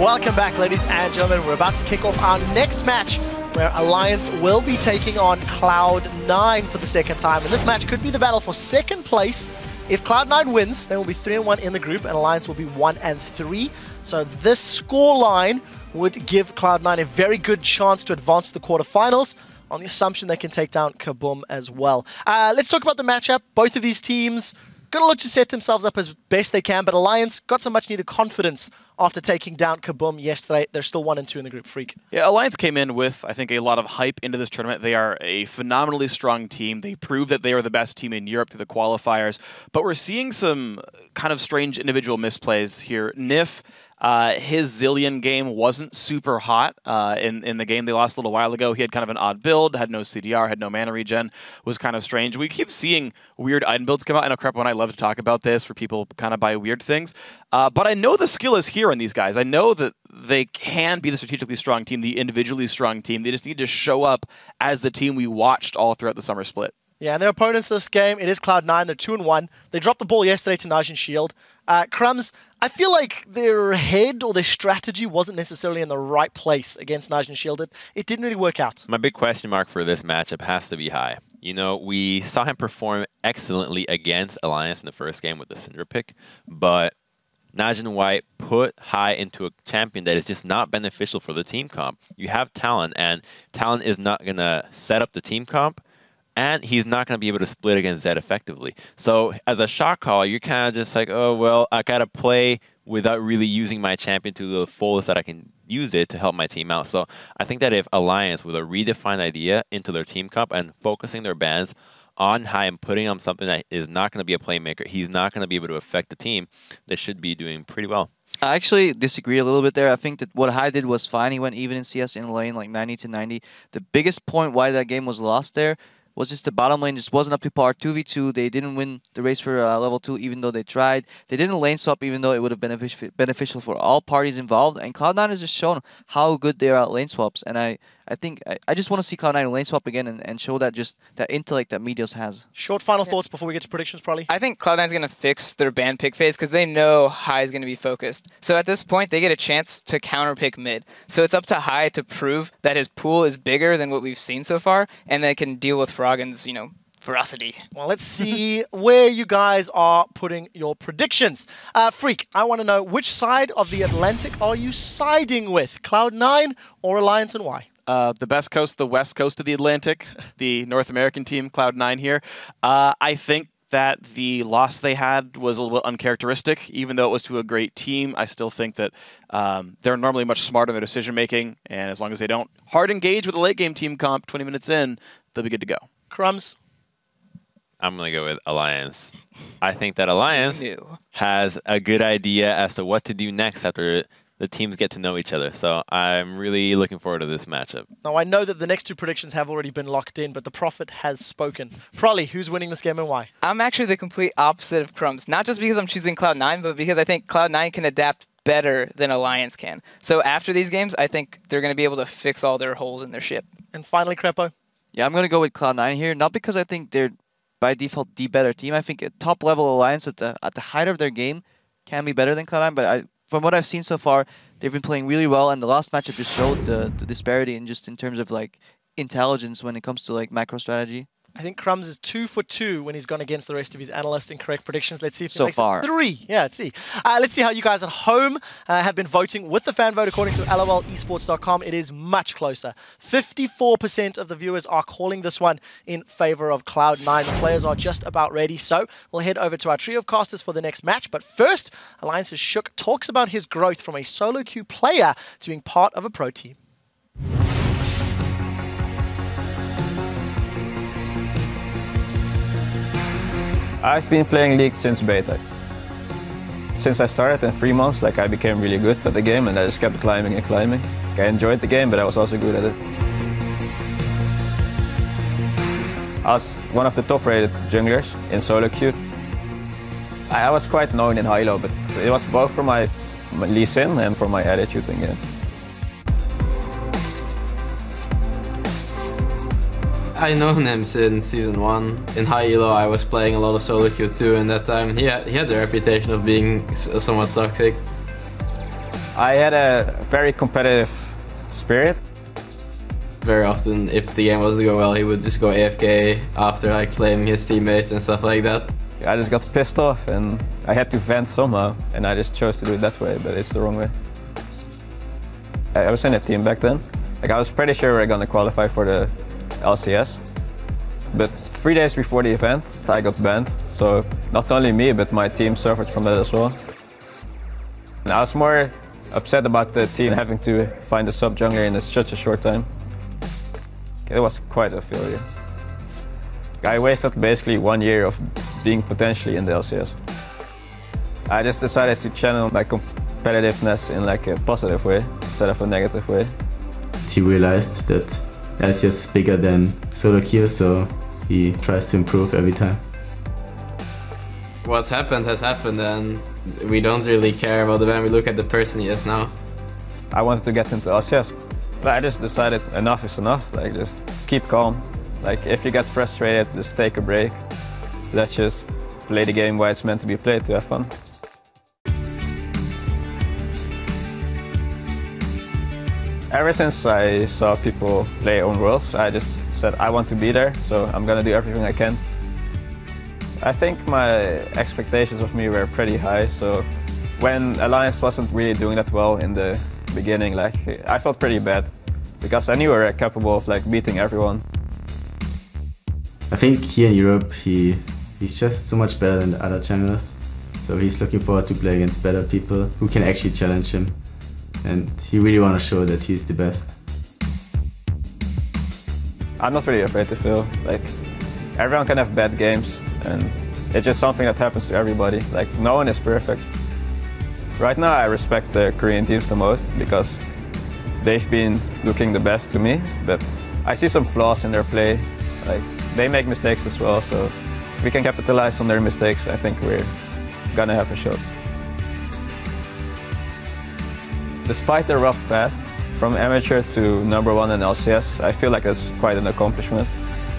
Welcome back, ladies and gentlemen. We're about to kick off our next match, where Alliance will be taking on Cloud9 for the second time. And this match could be the battle for second place. If Cloud9 wins, they will be 3-1 in the group, and Alliance will be 1-3. So this scoreline would give Cloud9 a very good chance to advance to the quarterfinals, on the assumption they can take down Kaboom as well. Let's talk about the matchup. Both of these teams going to look to set themselves up as best they can, but Alliance got some much needed confidence after taking down Kaboom yesterday. They're still 1-2 in the group. Freak. Yeah, Alliance came in with, I think, a lot of hype into this tournament. They are a phenomenally strong team. They proved that they are the best team in Europe through the qualifiers, but we're seeing some kind of strange individual misplays here. Nif, his Zillion game wasn't super hot in the game they lost a little while ago. He had kind of an odd build, had no CDR, had no mana regen, was kind of strange. We keep seeing weird item builds come out. I know Crepo and I love to talk about this for people kind of buy weird things. But I know the skill is here in these guys. I know that they can be the strategically strong team, the individually strong team. They just need to show up as the team we watched all throughout the summer split. Yeah, and their opponents this game, it is Cloud9. They're 2-1. They dropped the ball yesterday to Naj and Shield. Crumbs, I feel like their head or their strategy wasn't necessarily in the right place against Naj and Shield. It didn't really work out. My big question mark for this matchup has to be High. You know, we saw him perform excellently against Alliance in the first game with the Syndra pick, but Naj and White put High into a champion that is just not beneficial for the team comp. You have Talon, and Talon is not going to set up the team comp, and he's not going to be able to split against Zed effectively. So as a shot call, you're kind of just like, oh, well, I got to play without really using my champion to the fullest that I can use it to help my team out. So I think that if Alliance, with a redefined idea into their team comp and focusing their bans on High and putting on something that is not going to be a playmaker, he's not going to be able to affect the team, they should be doing pretty well. I actually disagree a little bit there. I think that what High did was fine. He went even in CS in lane, like 90-90. The biggest point why that game was lost there was just the bottom lane just wasn't up to par. 2v2, they didn't win the race for level 2 even though they tried. They didn't lane swap even though it would have been beneficial for all parties involved. And Cloud9 has just shown how good they are at lane swaps. And I think I just want to see Cloud9 lane swap again and show that just that intellect that Meteos has. Short final thoughts before we get to predictions, probably. I think Cloud9's going to fix their ban pick phase because they know High is going to be focused. So at this point, they get a chance to counter pick mid. So it's up to High to prove that his pool is bigger than what we've seen so far, and they can deal with Froggen's, ferocity. Well, let's see where you guys are putting your predictions. Freak, I want to know, which side of the Atlantic are you siding with? Cloud9 or Alliance, and why? The best coast, the west coast of the Atlantic, the North American team, Cloud9 here. I think that the loss they had was a little bit uncharacteristic. Even though it was to a great team, I still think that they're normally much smarter in their decision-making, and as long as they don't hard engage with a late-game team comp 20 minutes in, they'll be good to go. Crumbs? I'm going to go with Alliance. I think that Alliance has a good idea as to what to do next after the teams get to know each other. So I'm really looking forward to this matchup. Now, I know that the next two predictions have already been locked in, but the Prophet has spoken. Prolly, who's winning this game and why? I'm actually the complete opposite of Crumbs. Not just because I'm choosing Cloud9, but because I think Cloud9 can adapt better than Alliance can. So after these games, I think they're going to be able to fix all their holes in their ship. And finally, Crepo? Yeah, I'm going to go with Cloud9 here. Not because I think they're, by default, the better team. I think a top-level Alliance at the height of their game can be better than Cloud9, but from what I've seen so far, they've been playing really well, and the last matchup just showed the disparity in terms of like intelligence when it comes to like macro strategy. I think Crumbs is 2 for 2 when he's gone against the rest of his analysts in correct predictions. Let's see if he makes it 3. Yeah, let's see. Let's see how you guys at home have been voting with the fan vote according to lolesports.com. It is much closer. 54% of the viewers are calling this one in favor of Cloud9. The players are just about ready, so we'll head over to our trio of casters for the next match. But first, Alliance's Shook talks about his growth from a solo queue player to being part of a pro team. I've been playing League since beta. Since I started in 3 months, I became really good at the game and I just kept climbing and climbing. I enjoyed the game, but I was also good at it. I was one of the top-rated junglers in solo queue. I was quite known in high-low, but it was both for my Lee Sin and for my attitude in game. I know him since Season 1. In high elo I was playing a lot of solo queue too, and that time he had the reputation of being somewhat toxic. I had a very competitive spirit. Very often, if the game wasn't going well, he would just go AFK after like blaming his teammates and stuff like that. I just got pissed off and I had to vent somehow, and I just chose to do it that way, but it's the wrong way. I was in a team back then. Like, I was pretty sure we were gonna qualify for the LCS, but 3 days before the event, I got banned. So not only me, but my team suffered from that as well. And I was more upset about the team having to find a sub-jungler in such a short time. It was quite a failure. I wasted basically 1 year of being potentially in the LCS. I just decided to channel my competitiveness in like a positive way instead of a negative way. He realized that LCS is bigger than solo queue, so he tries to improve every time. What's happened has happened, and we don't really care about the ban. We look at the person he is now. I wanted to get into LCS, but I just decided enough is enough. Like, just keep calm. Like, if you get frustrated, just take a break. Let's just play the game where it's meant to be played, to have fun. Ever since I saw people play Own Worlds, I just said I want to be there, so I'm gonna do everything I can. I think my expectations of me were pretty high, so when Alliance wasn't really doing that well in the beginning, like, I felt pretty bad because I knew we were capable of like beating everyone. I think here in Europe, he's just so much better than the other channels, so he's looking forward to play against better people who can actually challenge him. And he really wants to show that he's the best. I'm not really afraid to fail. Like, everyone can have bad games, and it's just something that happens to everybody. Like, no one is perfect. Right now I respect the Korean teams the most because they've been looking the best to me, but I see some flaws in their play. Like, they make mistakes as well, so if we can capitalize on their mistakes, I think we're gonna have a shot. Despite the rough path, from amateur to #1 in LCS, I feel like that's quite an accomplishment.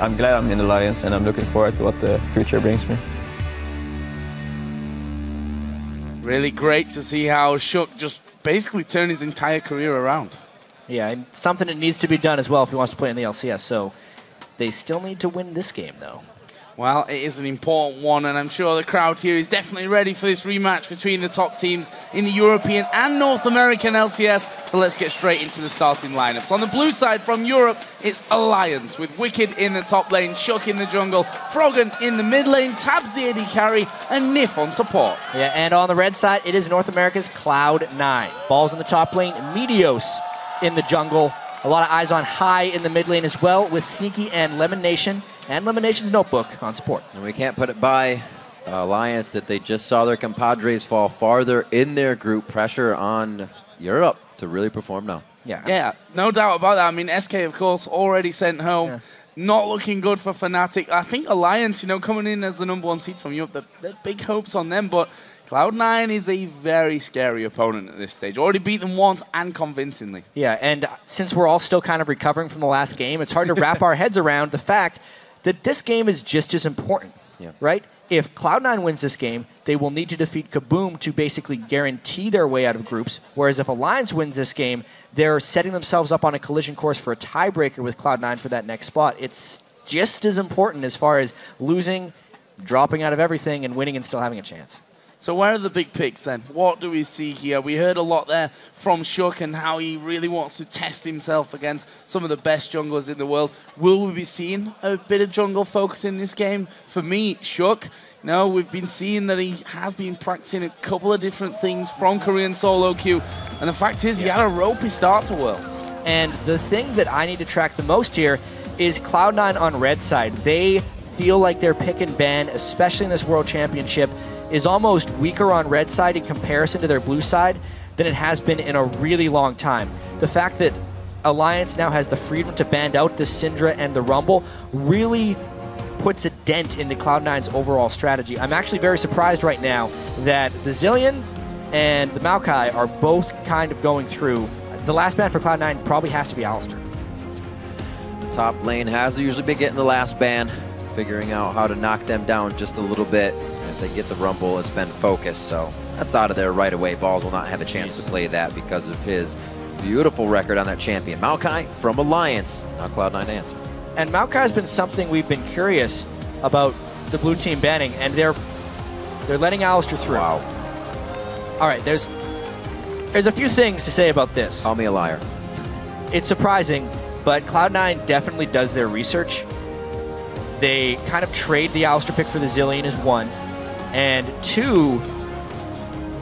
I'm glad I'm in Alliance, and I'm looking forward to what the future brings me. Really great to see how Shook just basically turned his entire career around. Yeah, and something that needs to be done as well if he wants to play in the LCS. So they still need to win this game, though. Well, it is an important one, and I'm sure the crowd here is definitely ready for this rematch between the top teams in the European and North American LCS. So let's get straight into the starting lineups. On the blue side from Europe, it's Alliance with Wicked in the top lane, Shook in the jungle, Froggen in the mid lane, Tabsy AD carry, and Nif on support. Yeah, and on the red side, it is North America's Cloud9. Balls in the top lane, Meteos in the jungle. A lot of eyes on High in the mid lane as well, with Sneaky and Lemon Nation. And Lemon Nation's Notebook on support. And we can't put it by Alliance that they just saw their compadres fall farther in their group. Pressure on Europe to really perform now. Yeah, no doubt about that. I mean, SK, of course, already sent home. Yeah. Not looking good for Fnatic. I think Alliance, you know, coming in as the #1 seed from Europe, they're big hopes on them, but Cloud9 is a very scary opponent at this stage. Already beat them once and convincingly. Yeah, and since we're all still kind of recovering from the last game, it's hard to wrap our heads around the fact that this game is just as important, right? If Cloud9 wins this game, they will need to defeat Kaboom to basically guarantee their way out of groups, whereas if Alliance wins this game, they're setting themselves up on a collision course for a tiebreaker with Cloud9 for that next spot. It's just as important as far as losing, dropping out of everything, and winning and still having a chance. So where are the big picks then? What do we see here? We heard a lot there from Shook and how he really wants to test himself against some of the best junglers in the world. Will we be seeing a bit of jungle focus in this game? For me, Shook, no, we've been seeing that he has been practicing a couple of different things from Korean solo queue. And the fact is, he had a ropey start to Worlds. And the thing that I need to track the most here is Cloud9 on red side. They feel like their pick and ban, especially in this World Championship, is almost weaker on red side in comparison to their blue side than it has been in a really long time. The fact that Alliance now has the freedom to ban out the Syndra and the Rumble really puts a dent into Cloud9's overall strategy. I'm actually very surprised right now that the Zillion and the Maokai are both kind of going through. The last ban for Cloud9 probably has to be Alistar. The top lane has usually been getting the last ban, figuring out how to knock them down just a little bit. If they get the Rumble, it's been focused, so That's out of there right away. Balls will not have a chance to play that because of his beautiful record on that champion. Maokai from Alliance. Now Cloud9 to answer. And Maokai has been something we've been curious about the blue team banning, and they're letting Alistair through. Wow. All right, there's a few things to say about this. Call me a liar. It's surprising, but Cloud9 definitely does their research. They kind of trade the Alistair pick for the Zilean as one, and two,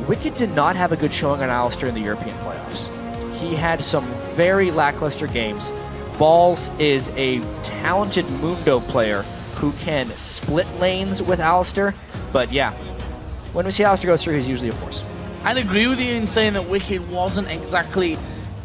Wicked did not have a good showing on Alistair in the European playoffs. He had some very lackluster games. Balls is a talented Mundo player who can split lanes with Alistair, but yeah, when we see Alistair go through, he's usually a force. I'd agree with you in saying that Wicked wasn't exactly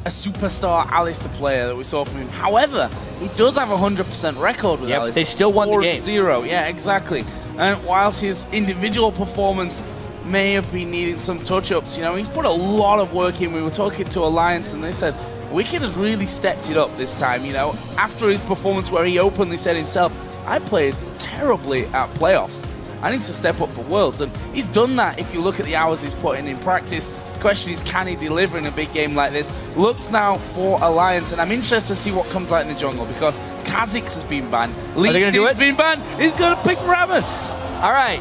a superstar Alistair player that we saw from him. However, he does have a 100% record with Alistair. They still won the game. 0, yeah, exactly. And whilst his individual performance may have been needing some touch-ups, you know, he's put a lot of work in. We were talking to Alliance and they said, Wicked has really stepped it up this time, you know. After his performance where he openly said himself, I played terribly at playoffs. I need to step up for Worlds. And he's done that if you look at the hours he's put in practice. The question is, can he deliver in a big game like this? Looks now for Alliance, and I'm interested to see what comes out in the jungle because Kha'Zix has been banned. Are they going to do it? Been banned. He's going to pick Rammus. All right.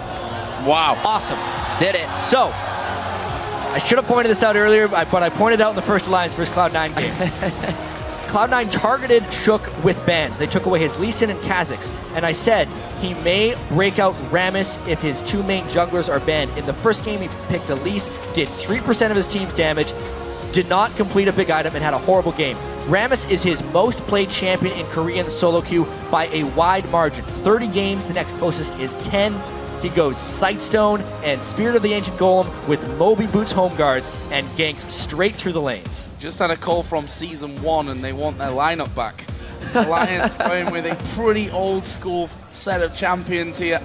Wow. Awesome. Did it. So, I should have pointed this out earlier, but I pointed out in the first Alliance vs. Cloud9 game. Cloud9 targeted Shook with bans. They took away his Lee Sin and Kha'Zix, and I said he may break out Rammus if his two main junglers are banned. In the first game, he picked Elise, did 3% of his team's damage, did not complete a big item, and had a horrible game. Rammus is his most played champion in Korean solo queue by a wide margin. 30 games, the next closest is 10. He goes Sightstone and Spirit of the Ancient Golem with Moby Boots home guards and ganks straight through the lanes. Just had a call from Season 1 and they want their lineup back. Alliance going with a pretty old school set of champions here.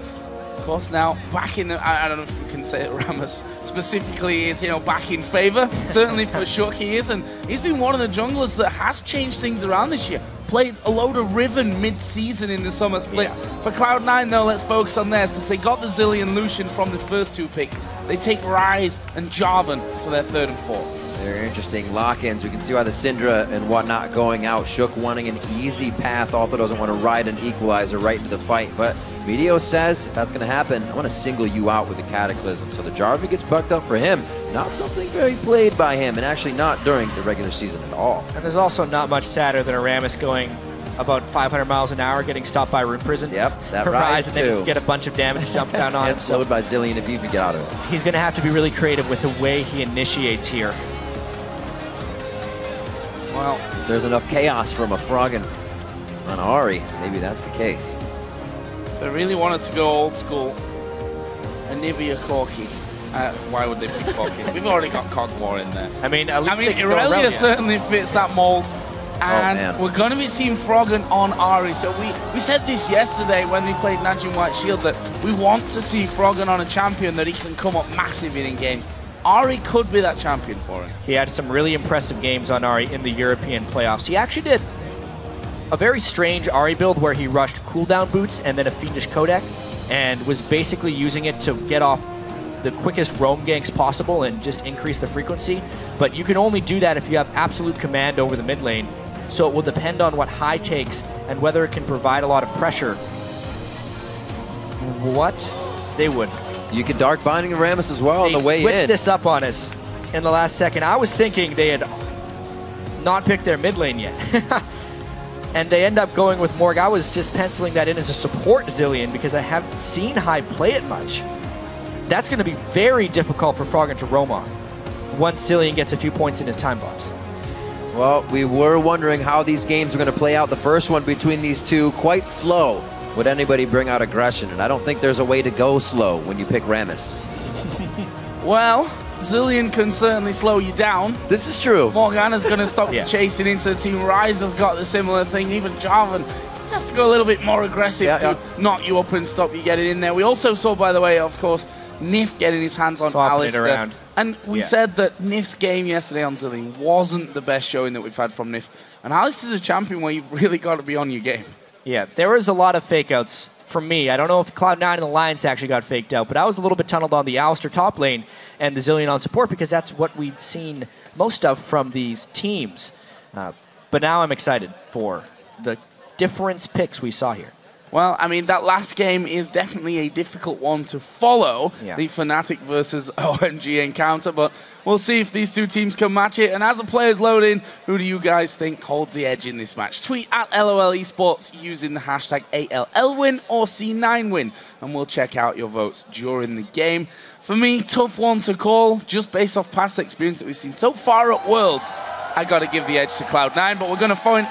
Of course now back in the, I don't know if we can say it, Rammus specifically is, you know, back in favor. Certainly for Shook he is, and he's been one of the junglers that has changed things around this year. Played a load of Riven mid-season in the summer split. Yeah. For Cloud9 though, let's focus on theirs because they got the Zilean Lucian from the first two picks. They take Ryze and Jarvan for their third and fourth. Very interesting lock-ins. We can see why the Syndra and whatnot going out. Shook wanting an easy path. Also doesn't want to ride an equalizer right into the fight. But Meteor says if that's going to happen, I want to single you out with the Cataclysm. So the Jarvan gets bucked up for him. Not something very played by him, and actually not during the regular season at all. And there's also not much sadder than a Rammus going about 500 miles an hour getting stopped by Rune Prison. Yep, that Ryze and too. then get a bunch of damage jumped down on Get slowed by Zilean if you can get out of it. He's going to have to be really creative with the way he initiates here. Well, if there's enough chaos from a Froggen on Ahri, maybe that's the case. If they really wanted to go old school, Anivia Corki. Why would they pick Corki? We've already got Cogmore in there. I mean, Irelia certainly fits that mold. And we're going to be seeing Froggen on Ahri. So we said this yesterday when we played Najin White Shield that we want to see Froggen on a champion that he can come up massive in games. Ahri could be that champion for him. He had some really impressive games on Ahri in the European playoffs. He actually did a very strange Ahri build where he rushed cooldown boots and then a Fiendish Codec and was basically using it to get off the quickest roam ganks possible and just increase the frequency. But you can only do that if you have absolute command over the mid lane. So it will depend on what High takes and whether it can provide a lot of pressure. What? They would. You could Dark Binding of Rammus as well on the way in. They switched this up on us in the last second. I was thinking they had not picked their mid lane yet. And they end up going with Morg. I was just penciling that in as a support Zilean because I haven't seen High play it much. That's going to be very difficult for Froggen to roam on once Zilean gets a few points in his time box. Well, we were wondering how these games were going to play out. The first one between these two, quite slow. Would anybody bring out aggression? And I don't think there's a way to go slow when you pick Rammus. Well, Zilean can certainly slow you down. This is true. Morgana's going to stop you chasing into the team. Ryze has got the similar thing. Even Jarvan has to go a little bit more aggressive to knock you up and stop you getting in there. We also saw, by the way, of course, Nif getting his hands on Alistair. And we said that Nif's game yesterday on Zilean wasn't the best showing that we've had from Nif. And Alistair's a champion where you've really got to be on your game. Yeah, there was a lot of fake outs from me. I don't know if Cloud9 and the Alliance actually got faked out, but I was a little bit tunneled on the Alistar top lane and the Zilean on support because that's what we'd seen most of from these teams. But now I'm excited for the difference picks we saw here. Well, I mean, that last game is definitely a difficult one to follow, the Fnatic versus OMG encounter, but we'll see if these two teams can match it. And as the players load in, who do you guys think holds the edge in this match? Tweet at LOL Esports using the hashtag ALLWin or C9Win, and we'll check out your votes during the game. For me, tough one to call, just based off past experience that we've seen so far at Worlds. I got to give the edge to Cloud9, but we're going to find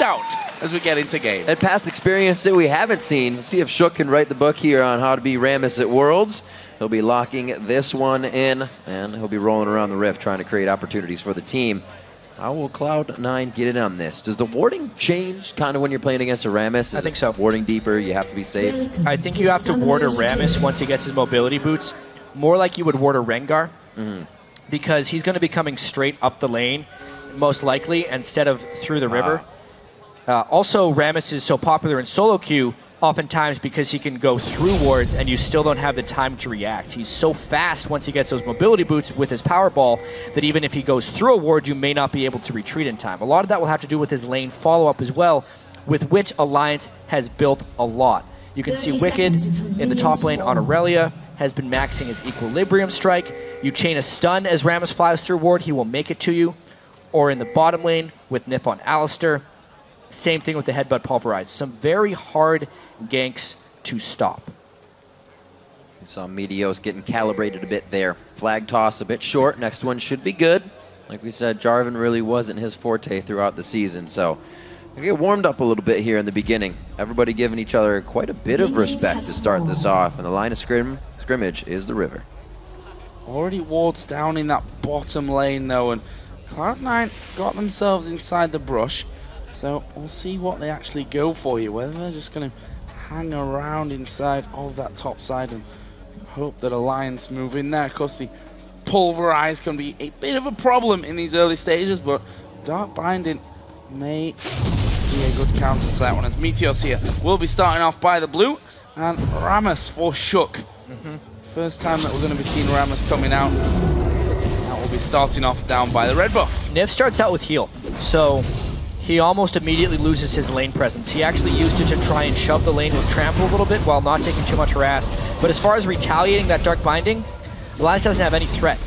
out as we get into game. And past experience that we haven't seen. See if Shook can write the book here on how to be Rammus at Worlds. He'll be locking this one in, and he'll be rolling around the rift trying to create opportunities for the team. How will Cloud9 get in on this? Does the warding change kind of when you're playing against a Rammus? I think so. Warding deeper, you have to be safe? I think you have to ward a Rammus once he gets his mobility boots, more like you would ward a Rengar, because he's going to be coming straight up the lane, most likely, instead of through the river. Also, Rammus is so popular in solo queue, oftentimes because he can go through wards and you still don't have the time to react. He's so fast once he gets those mobility boots with his power ball that even if he goes through a ward, you may not be able to retreat in time. A lot of that will have to do with his lane follow-up as well, with which Alliance has built a lot. You can see Wicked in the top lane on Aurelia has been maxing his Equilibrium Strike. You chain a stun as Rammus flies through ward, he will make it to you. Or in the bottom lane with Nip on Alistar. Same thing with the Headbutt Pulverize. Some very hard ganks to stop. We saw Meteos getting calibrated a bit there. Flag toss a bit short. Next one should be good. Like we said, Jarvan really wasn't his forte throughout the season, so we get warmed up a little bit here in the beginning. Everybody giving each other quite a bit of respect to start this off, and the line of scrimmage is the river. Already wards down in that bottom lane though, and Cloud9 got themselves inside the brush. So we'll see what they actually go for here, whether they're just going to hang around inside of that top side and hope that Alliance move in there. Of course, the Pulverize can be a bit of a problem in these early stages, but Dark Binding may be a good counter to that one, as Meteos here will be starting off by the blue, and Rammus for Shook. First time that we're going to be seeing Rammus coming out. That will be starting off down by the red buff. Niv starts out with heal, so he almost immediately loses his lane presence. He actually used it to try and shove the lane with Trample a little bit while not taking too much harass. But as far as retaliating that Dark Binding, Alliance doesn't have any threat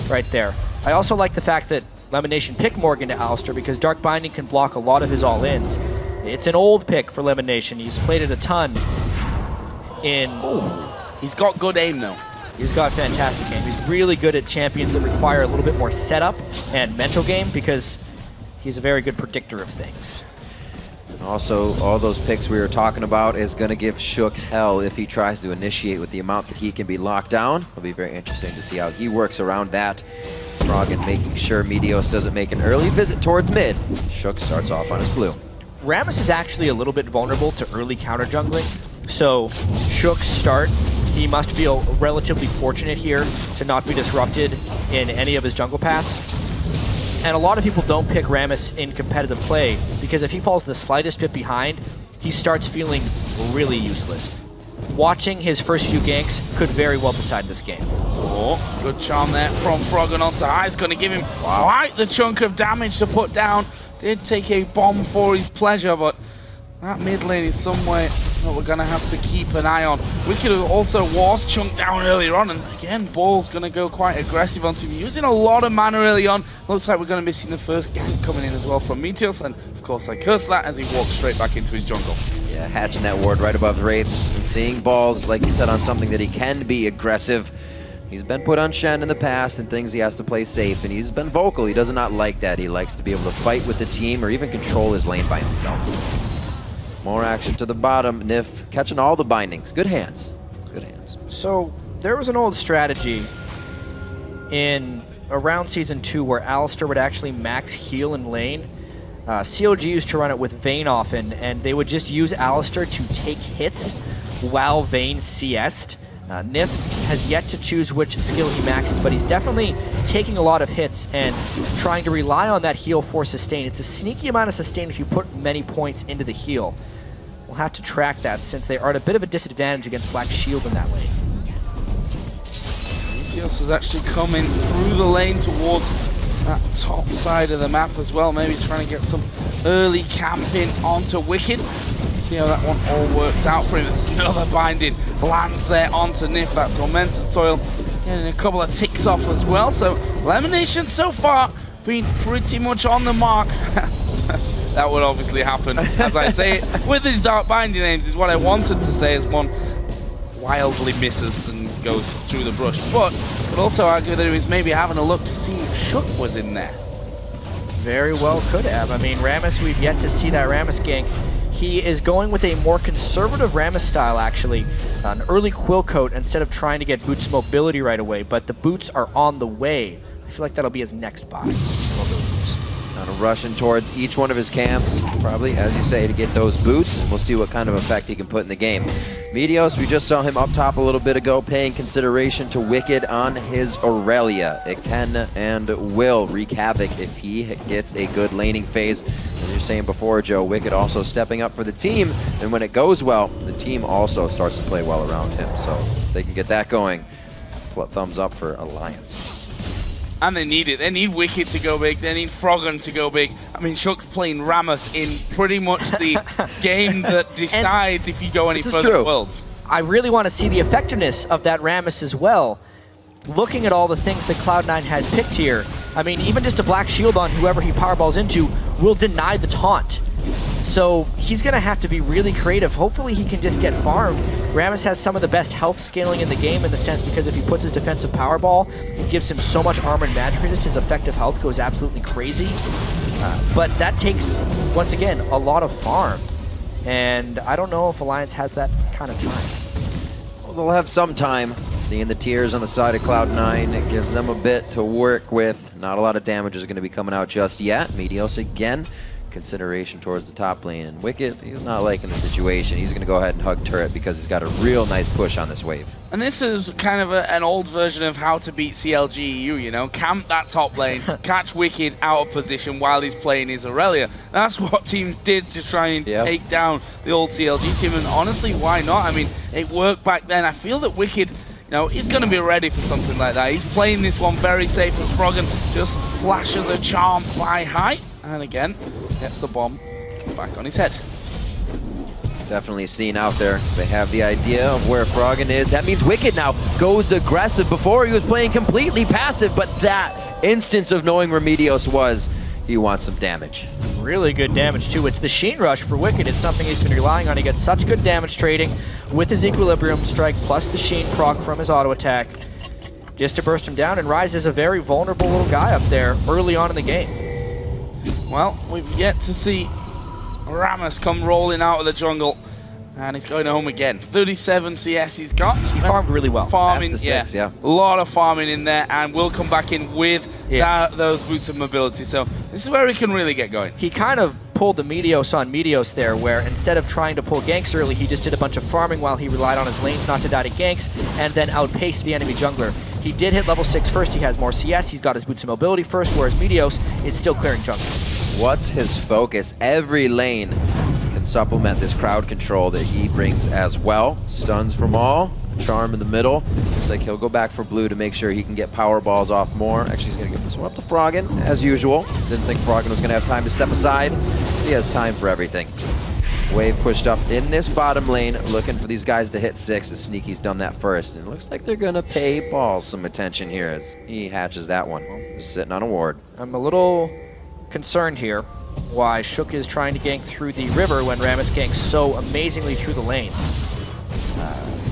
right there. I also like the fact that Lemonation picked Morgan to Alistar because Dark Binding can block a lot of his all-ins. It's an old pick for Lemonation. He's played it a ton in... He's got good aim though. He's got fantastic aim. He's really good at champions that require a little bit more setup and mental game because he's a very good predictor of things. Also, all those picks we were talking about is going to give Shook hell if he tries to initiate with the amount that he can be locked down. It'll be very interesting to see how he works around that. Froggen making sure Meteos doesn't make an early visit towards mid. Shook starts off on his blue. Rammus is actually a little bit vulnerable to early counter jungling. So Shook's start, he must feel relatively fortunate here to not be disrupted in any of his jungle paths. And a lot of people don't pick Rammus in competitive play because if he falls the slightest bit behind, he starts feeling really useless. Watching his first few ganks could very well decide this game. Oh, good charm there from Froggen onto high. It's going to give him quite the chunk of damage to put down. Did take a bomb for his pleasure, but that mid lane is somewhere that we're going to have to keep an eye on. Wicked also was chunked down earlier on, and again, Ball's going to go quite aggressive onto him, using a lot of mana early on. Looks like we're going to be seeing the first gank coming in as well from Meteos, and of course I curse that as he walks straight back into his jungle. Yeah, hatching that ward right above Wraiths and seeing Balls, like you said, on something that he can be aggressive. He's been put on Shen in the past and things he has to play safe, and he's been vocal. He does not like that. He likes to be able to fight with the team or even control his lane by himself. More action to the bottom. Nif catching all the bindings. Good hands. Good hands. So there was an old strategy in around Season 2 where Alistar would actually max heal in lane. COG used to run it with Vayne often, and they would just use Alistar to take hits while Vayne CS'd. Nif has yet to choose which skill he maxes, but he's definitely taking a lot of hits and trying to rely on that heal for sustain. It's a sneaky amount of sustain if you put many points into the heal. will have to track that since they are at a bit of a disadvantage against Black Shield in that lane. Meteos is actually coming through the lane towards that top side of the map as well. Maybe trying to get some early camping onto Wicked. See how that one all works out for him. There's another binding lands there onto Nif. That Tormented Soil getting a couple of ticks off as well. So Lemonation so far been pretty much on the mark. That would obviously happen, as I say it, with his Dark Binding aims, is what I wanted to say, as one wildly misses and goes through the brush. But could also argue that he was maybe having a look to see if Shook was in there. Very well could have. I mean, Rammus, we've yet to see that Rammus gank. He is going with a more conservative Rammus style, actually. An early Quill Coat instead of trying to get Boots mobility right away, but the Boots are on the way. I feel like that'll be his next buy. Kind of rushing towards each one of his camps, probably, as you say, to get those boots. And we'll see what kind of effect he can put in the game. Meteos, we just saw him up top a little bit ago, paying consideration to Wicked on his Aurelia. It can and will wreak havoc if he gets a good laning phase. As you were saying before, Joe, Wicked also stepping up for the team. And when it goes well, the team also starts to play well around him. So if they can get that going, thumbs up for Alliance. And they need it. They need Wicked to go big. They need Froggen to go big. I mean, Shook's playing Rammus in pretty much the game that decides if you go any further in the Worlds. I really want to see the effectiveness of that Rammus as well. Looking at all the things that Cloud9 has picked here, I mean, even just a Black Shield on whoever he powerballs into will deny the taunt. So he's going to have to be really creative. Hopefully he can just get farmed. Rammus has some of the best health scaling in the game in the sense because if he puts his defensive powerball, it gives him so much armor and magic resist, his effective health goes absolutely crazy. But that takes, once again, a lot of farm. And I don't know if Alliance has that kind of time. Well, they'll have some time. Seeing the tears on the side of Cloud9, it gives them a bit to work with. Not a lot of damage is going to be coming out just yet. Meteos again. Consideration towards the top lane, and Wicked, he's not liking the situation. He's going to go ahead and hug Turret because he's got a real nice push on this wave. And this is kind of an old version of how to beat CLGEU, you know? Camp that top lane, catch Wicked out of position while he's playing his Aurelia. That's what teams did to try and take down the old CLG team, and honestly, why not? I mean, it worked back then. I feel that Wicked, you know, he's going to be ready for something like that. He's playing this one very safe as Froggen just flashes a charm by height, and again, gets the bomb back on his head. Definitely seen out there. They have the idea of where Froggen is. That means Wicked now goes aggressive. Before he was playing completely passive, but that instance of knowing where Meteos was, he wants some damage. Really good damage too. It's the Sheen Rush for Wicked. It's something he's been relying on. He gets such good damage trading with his Equilibrium Strike plus the Sheen proc from his auto attack just to burst him down, and Rise is a very vulnerable little guy up there early on in the game. Well, we've yet to see Rammus come rolling out of the jungle, and he's going home again. 37 CS he's got. He farmed really well. Farming, six, a lot of farming in there, and will come back in with those boots of mobility. So this is where he can really get going. He kind of pulled the Meteos on Meteos there, where instead of trying to pull ganks early, he just did a bunch of farming while he relied on his lanes not to die to ganks, and then outpaced the enemy jungler. He did hit level 6 first, he has more CS, he's got his boots of mobility first, whereas Meteos is still clearing jungle. What's his focus? Every lane can supplement this crowd control that he brings as well. Stuns from all, charm in the middle. Looks like he'll go back for blue to make sure he can get power balls off more. Actually, he's going to give this one up to Froggen, as usual. Didn't think Froggen was going to have time to step aside. He has time for everything. Wave pushed up in this bottom lane, looking for these guys to hit 6 as Sneaky's done that first. And it looks like they're going to pay Balls some attention here as he hatches that one. He's sitting on a ward. I'm a little concerned here why Shook is trying to gank through the river when Rammus ganks so amazingly through the lanes.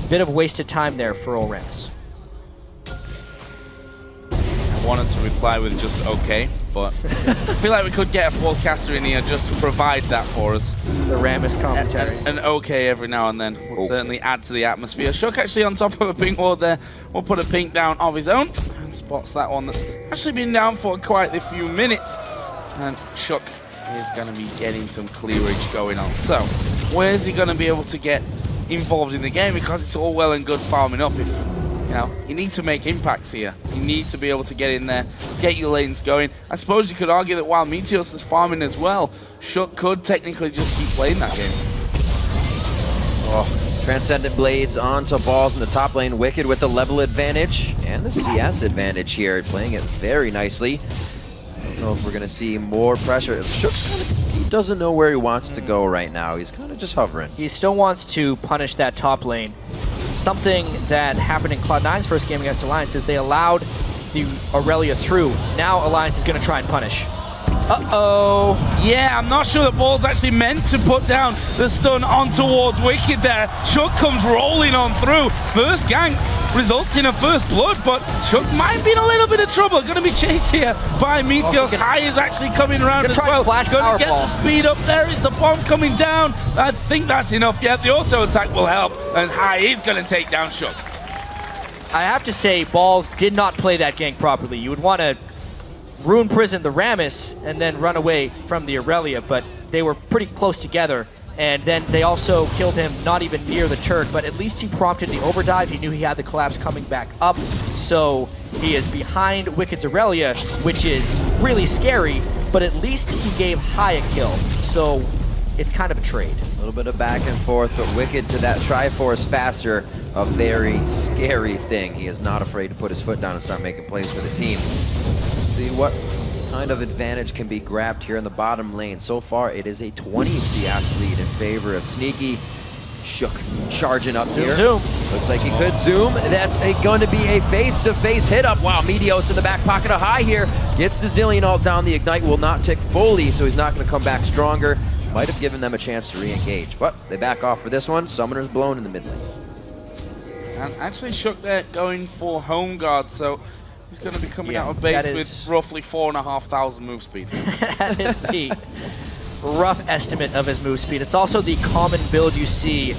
Bit of wasted time there for old Rammus. I wanted to reply with just okay, but I feel like we could get a fourth caster in here just to provide that for us. The Rammus commentary. And okay every now and then will certainly add to the atmosphere. Shook actually on top of a pink ward there. We'll put a pink down of his own and spots that one that's actually been down for quite a few minutes. And Shook is going to be getting some clearage going on. So, where's he going to be able to get involved in the game? Because it's all well and good farming up. If you know, you need to make impacts here. You need to be able to get in there, get your lanes going. I suppose you could argue that while Meteos is farming as well, Shook could technically just keep playing that game. Transcendent Blades onto Balls in the top lane. Wicked with the level advantage and the CS advantage here, playing it very nicely. I don't know if we're going to see more pressure. Shook's kind of, he doesn't know where he wants to go right now. He's kind of just hovering. He still wants to punish that top lane. Something that happened in Cloud9's first game against Alliance is they allowed the Aurelia through. Now Alliance is going to try and punish. Uh-oh. Yeah, I'm not sure that Ball's actually meant to put down the stun on towards Wicked there. Shook comes rolling on through. First gank results in a first blood, but Shook might be in a little bit of trouble. Going to be chased here by Meteos. High is actually coming around as well. Going to get the speed up. There is the bomb coming down. I think that's enough. Yeah, the auto attack will help, and High is going to take down Shook. I have to say, Balls did not play that gank properly. You would want to Rune Prison the Rammus and then run away from the Aurelia, but they were pretty close together. And then they also killed him not even near the turret, but at least he prompted the overdrive. He knew he had the collapse coming back up, so he is behind Wicked's Aurelia, which is really scary, but at least he gave High a kill, so it's kind of a trade. A little bit of back and forth, but Wicked to that Triforce faster, a very scary thing. He is not afraid to put his foot down and start making plays for the team. See what kind of advantage can be grabbed here in the bottom lane. So far, it is a 20 CS lead in favor of Sneaky. Shook charging up here. Zoom. Looks like he could zoom. That's going to be a face-to-face hit up. Wow, Meteos in the back pocket of High here. Gets the Zillion ult down. The Ignite will not tick fully, so he's not going to come back stronger. Might have given them a chance to re-engage, but they back off for this one. Summoner's blown in the mid lane. And actually Shook there going for Home Guard, so he's going to be coming out of base with roughly 4,500 move speed. That is the rough estimate of his move speed. It's also the common build you see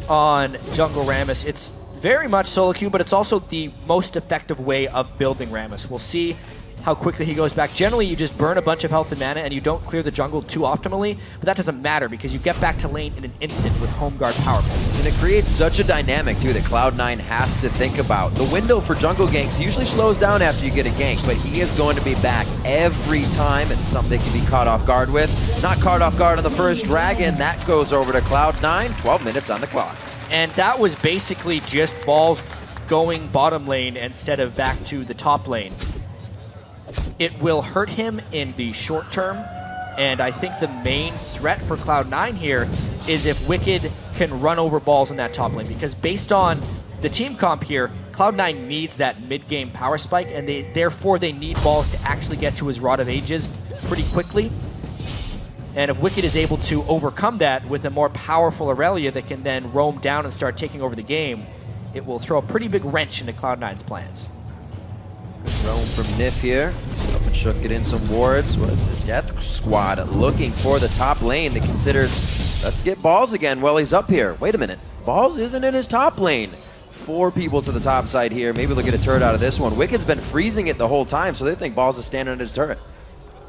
on Jungle Rammus. It's very much solo queue, but it's also the most effective way of building Rammus. We'll see how quickly he goes back. Generally, you just burn a bunch of health and mana and you don't clear the jungle too optimally, but that doesn't matter because you get back to lane in an instant with Home Guard power pulse. And it creates such a dynamic, too, that Cloud9 has to think about. The window for jungle ganks usually slows down after you get a gank, but he is going to be back every time, and something they can be caught off guard with. Not caught off guard on the first dragon. That goes over to Cloud9. 12 minutes on the clock. And that was basically just Balls going bottom lane instead of back to the top lane. It will hurt him in the short term, and I think the main threat for Cloud9 here is if Wicked can run over Balls in that top lane, because based on the team comp here, Cloud9 needs that mid-game power spike, and therefore they need Balls to actually get to his Rod of Ages pretty quickly. And if Wicked is able to overcome that with a more powerful Aurelia that can then roam down and start taking over the game, it will throw a pretty big wrench into Cloud9's plans. Roam from Nif here. Up and Shook get in some wards. What's his Death Squad looking for the top lane? They considered, let's get Balls again while he's up here. Wait a minute. Balls isn't in his top lane. 4 people to the top side here. Maybe they'll get a turret out of this one. Wicked's been freezing it the whole time, so they think Balls is standing on his turret.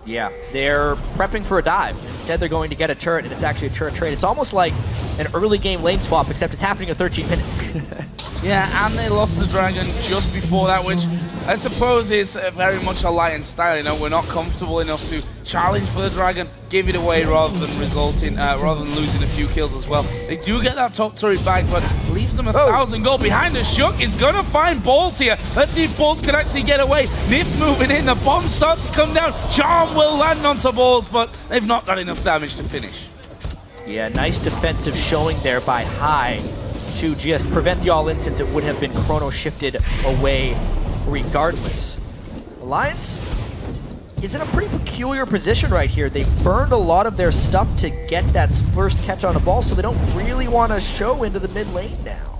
Yeah, they're prepping for a dive. Instead, they're going to get a turret, and it's actually a turret trade. It's almost like an early game lane swap, except it's happening in 13 minutes. Yeah, and they lost the dragon just before that, which I suppose is very much Alliance style. You know, we're not comfortable enough to challenge for the dragon, give it away rather than losing a few kills as well. They do get that top turret back, but leaves them 1,000 gold behind. The Shook is gonna find Balls here. Let's see if Balls can actually get away. Nif moving in, the bombs start to come down. Charm will land onto Balls, but they've not done enough damage to finish. Yeah, nice defensive showing there by High to just prevent the all-in, since it would have been chrono shifted away regardless. Alliance is in a pretty peculiar position right here. They burned a lot of their stuff to get that first catch on a ball, so they don't really want to show into the mid lane now.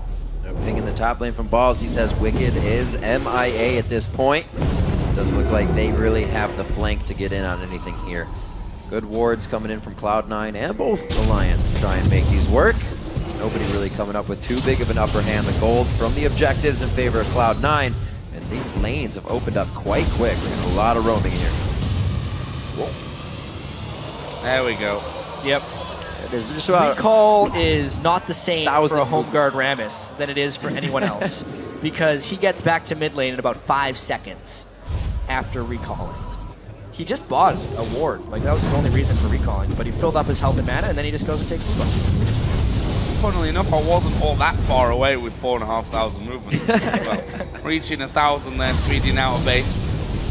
Ping in the top lane from Balls. He says Wicked is MIA at this point. Doesn't look like they really have the flank to get in on anything here. Good wards coming in from Cloud9 and both Alliance to try and make these work. Nobody really coming up with too big of an upper hand. The gold from the objectives in favor of Cloud9. And these lanes have opened up quite quick. We're getting a lot of roaming here. Whoa. There we go. Yep. Recall is not the same for a Home Guard Rammus than it is for anyone else, because he gets back to mid lane in about 5 seconds after recalling. He just bought a ward. Like, that was his only reason for recalling, but he filled up his health and mana, and then he just goes and takes the buff. funnily enough, I wasn't all that far away with 4,500 movements. Well, reaching 1,000 there, speeding out of base.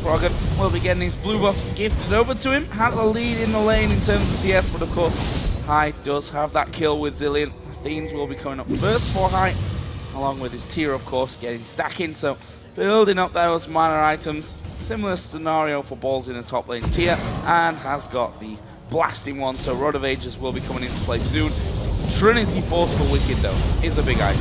Froggen will be getting his blue buff gifted over to him. Has a lead in the lane in terms of CS, but of course, High does have that kill with Zillion. Theans will be coming up first for High, along with his tier, of course, getting stacking. So building up those minor items. Similar scenario for Balls in the top lane tier, and has got the blasting one, so Rod of Ages will be coming into play soon. Trinity Force for Wicked, though, is a big item.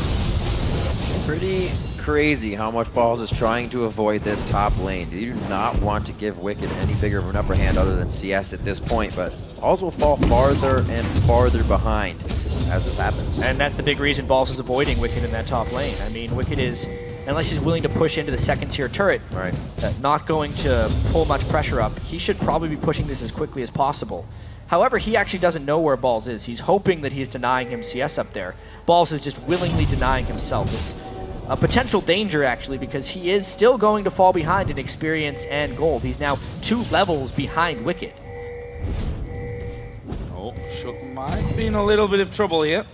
Pretty crazy how much Balls is trying to avoid this top lane. You do not want to give Wicked any bigger of an upper hand other than CS at this point, but Balls will fall farther and farther behind as this happens. And that's the big reason Balls is avoiding Wicked in that top lane. I mean, Wicked is, unless he's willing to push into the second tier turret, right, not going to pull much pressure up, he should probably be pushing this as quickly as possible. However, he actually doesn't know where Balls is. He's hoping that he's denying him CS up there. Balls is just willingly denying himself. It's a potential danger, actually, because he is still going to fall behind in experience and gold. He's now 2 levels behind Wicked. Oh, Shook might be in a little bit of trouble here.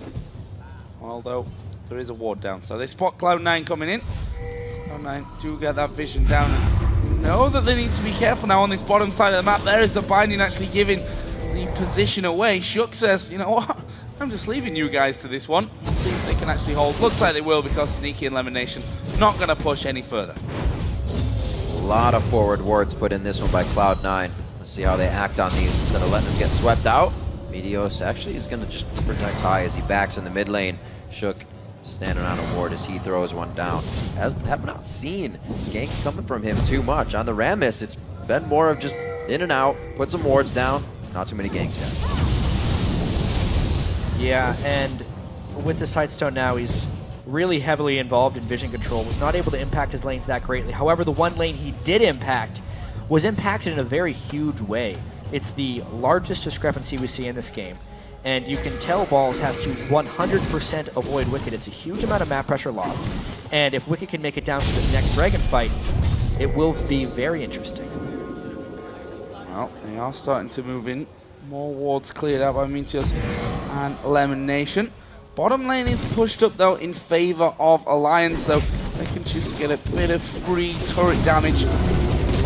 Although, there is a ward down. So they spot Cloud9 coming in. Cloud9 do get that vision down. And know that they need to be careful now on this bottom side of the map. There is the binding actually giving the position away. Shook says, you know what? I'm just leaving you guys to this one. Let's see if they can actually hold. Looks like they will, because Sneaky and Lemonation not going to push any further. A lot of forward wards put in this one by Cloud9. Let's see how they act on these instead of letting us get swept out. Meteos actually is going to just protect High as he backs in the mid lane. Shook standing on a ward as he throws one down. Have not seen gank coming from him too much. On the Rammus, it's been more of just in and out, put some wards down, not too many ganks yet. Yeah, and with the Sightstone now, he's really heavily involved in vision control. Was not able to impact his lanes that greatly. However, the one lane he did impact was impacted in a very huge way. It's the largest discrepancy we see in this game. And you can tell Balls has to 100% avoid Wicked. It's a huge amount of map pressure lost. And if Wicked can make it down to this next Dragon fight, it will be very interesting. Well, they are starting to move in. More wards cleared out by Meteos and Lemonation. Bottom lane is pushed up, though, in favor of Alliance, so they can choose to get a bit of free turret damage.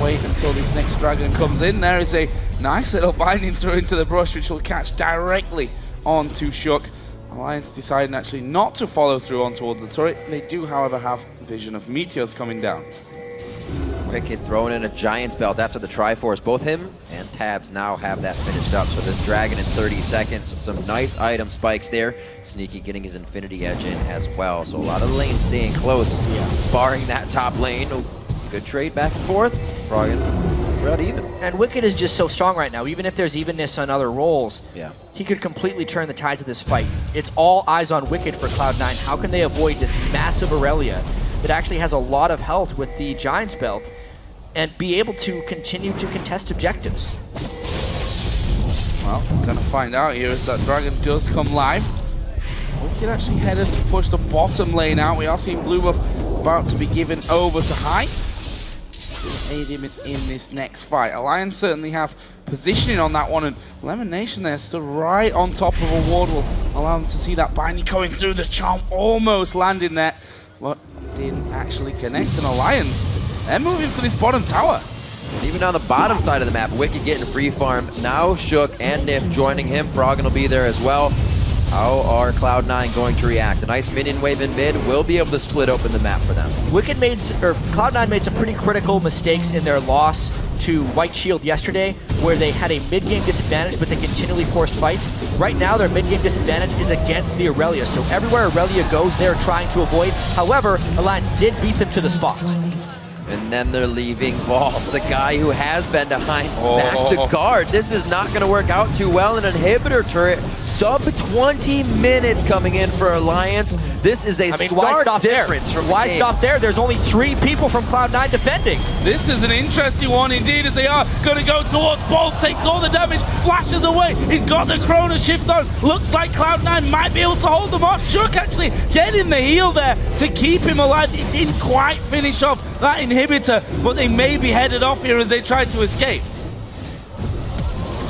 Wait until this next dragon comes in. There is a nice little binding through into the brush, which will catch directly onto Shook. Alliance deciding actually not to follow through on towards the turret. They do, however, have vision of Meteors coming down. Wicked throwing in a Giant's Belt after the Triforce. Both him and Tabs now have that finished up. So this Dragon in 30 seconds. Some nice item spikes there. Sneaky getting his Infinity Edge in as well. So a lot of lanes staying close, barring that top lane. Good trade back and forth. Froggen, we're out even. And Wicked is just so strong right now. Even if there's evenness on other roles, he could completely turn the tides of this fight. It's all eyes on Wicked for Cloud9. How can they avoid this massive Aurelia that actually has a lot of health with the Giant's Belt and be able to continue to contest objectives? Well, we're going to find out here as that Dragon does come live. Wicked actually headed to push the bottom lane out. We are seeing blue buff about to be given over to High to aid him in this next fight. Alliance certainly have positioning on that one, and Lemonation there stood right on top of a ward, will allow them to see that binding coming through. The charm almost landing there, but didn't actually connect. And Alliance, they're moving for this bottom tower. Even on the bottom side of the map, Wicked getting free farm. Now Shook and Nif joining him. Froggen will be there as well. How are Cloud9 going to react? A nice minion wave in mid will be able to split open the map for them. Cloud9 made some pretty critical mistakes in their loss to White Shield yesterday, where they had a mid-game disadvantage, but they continually forced fights. Right now, their mid-game disadvantage is against the Aurelia, so everywhere Aurelia goes, they're trying to avoid. However, Alliance did beat them to the spot. And then they're leaving Balls, the guy who has been behind back to guard. This is not going to work out too well. An inhibitor turret, sub 20 minutes coming in for Alliance. This is a stark difference from the game. Why stop there? There's only 3 people from Cloud9 defending. This is an interesting one indeed, as they are going to go towards Balls, takes all the damage, flashes away. He's got the Chrono Shift on. Looks like Cloud9 might be able to hold them off. Shook actually getting the heal there to keep him alive. It didn't quite finish off that inhibitor, but they may be headed off here as they try to escape.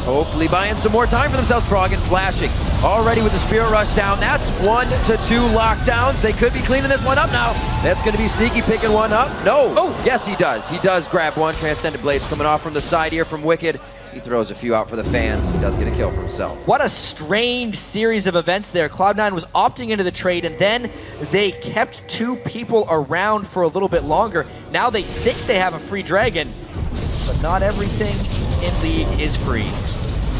Hopefully buying some more time for themselves. Froggen flashing already with the Spirit Rush down. That's 1 to 2 lockdowns. They could be cleaning this one up now. That's going to be Sneaky picking one up. No. Oh, yes, he does. He does grab one. Transcendent Blades coming off from the side here from Wicked. He throws a few out for the fans. He does get a kill for himself. What a strange series of events there. Cloud9 was opting into the trade, and then they kept 2 people around for a little bit longer. Now they think they have a free dragon, but not everything in League is free.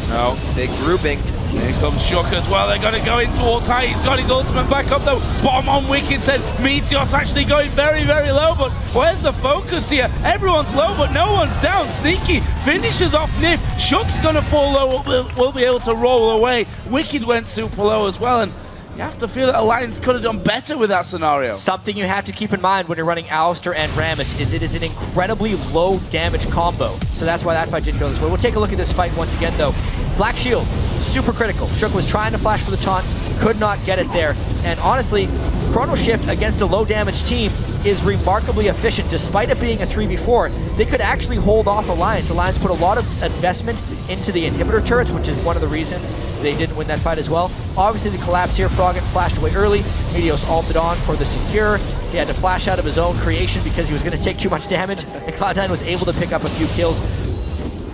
No, big grouping. Here comes Shook as well. They're going to go in towards high. He's got his ultimate back up though. Bomb on Wicked said Meteor's actually going very, very low, but where's the focus here? Everyone's low, but no one's down. Sneaky finishes off Nif. Shook's going to fall low, will be able to roll away. Wicked went super low as well, and you have to feel that Alliance could have done better with that scenario. Something you have to keep in mind when you're running Alistar and Rammus is it is an incredibly low damage combo. So that's why that fight didn't go this way. We'll take a look at this fight once again though. Black Shield, super critical. Shook was trying to flash for the taunt, could not get it there. And honestly, Chrono Shift against a low damage team is remarkably efficient. Despite it being a 3v4, they could actually hold off Alliance. Alliance put a lot of investment into the inhibitor turrets, which is one of the reasons they didn't win that fight as well. Obviously the collapse here, Froggen flashed away early. Meteos ulted on for the secure. He had to flash out of his own creation because he was going to take too much damage, and Cloud9 was able to pick up a few kills.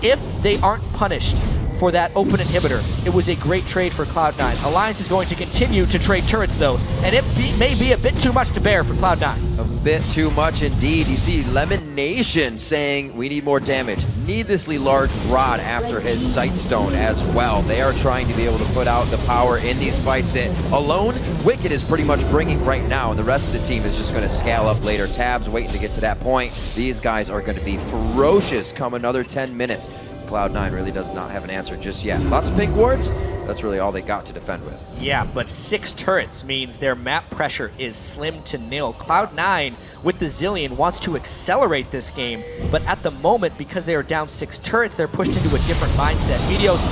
If they aren't punished for that open inhibitor, it was a great trade for Cloud9. Alliance is going to continue to trade turrets though, and it may be a bit too much to bear for Cloud9. A bit too much indeed. You see Lemon Nation saying we need more damage. Needlessly large rod after his Sightstone as well. They are trying to be able to put out the power in these fights that alone Wicked is pretty much bringing right now, and the rest of the team is just going to scale up later. Tabs waiting to get to that point. These guys are going to be ferocious come another 10 minutes. Cloud9 really does not have an answer just yet. Lots of pink wards. That's really all they got to defend with. Yeah, but 6 turrets means their map pressure is slim to nil. Cloud9 with the Zillion wants to accelerate this game, but at the moment, because they are down 6 turrets, they're pushed into a different mindset. Meteos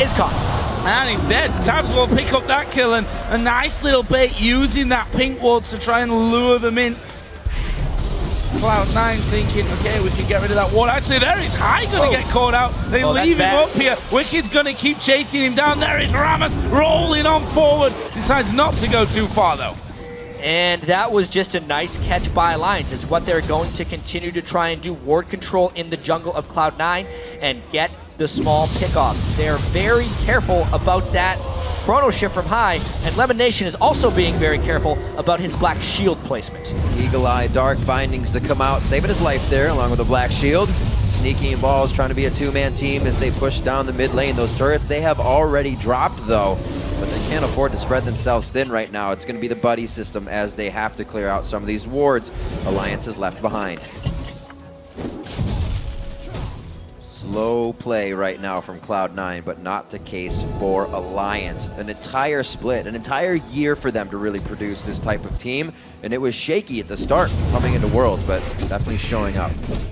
is caught. And he's dead. Tabs will pick up that kill, and a nice little bait using that pink wards to try and lure them in. Cloud9 thinking, okay, we can get rid of that ward. Actually, there is High going to get caught out. They leave him up here. Wicked's going to keep chasing him down. There is Rammus rolling on forward. Decides not to go too far, though. And that was just a nice catch by Alliance. It's what they're going to continue to try and do. Ward control in the jungle of Cloud9 and get the small pickoffs. They're very careful about that Chrono Shift from High, and Lemon Nation is also being very careful about his Black Shield placement. Eagle Eye Dark Bindings to come out, saving his life there along with a Black Shield. Sneaky and Balls trying to be a 2-man team as they push down the mid lane. Those turrets they have already dropped though, but they can't afford to spread themselves thin right now. It's going to be the buddy system as they have to clear out some of these wards. Alliance is left behind. Slow play right now from Cloud9, but not the case for Alliance. An entire split, an entire year for them to really produce this type of team, and it was shaky at the start coming into World, but definitely showing up.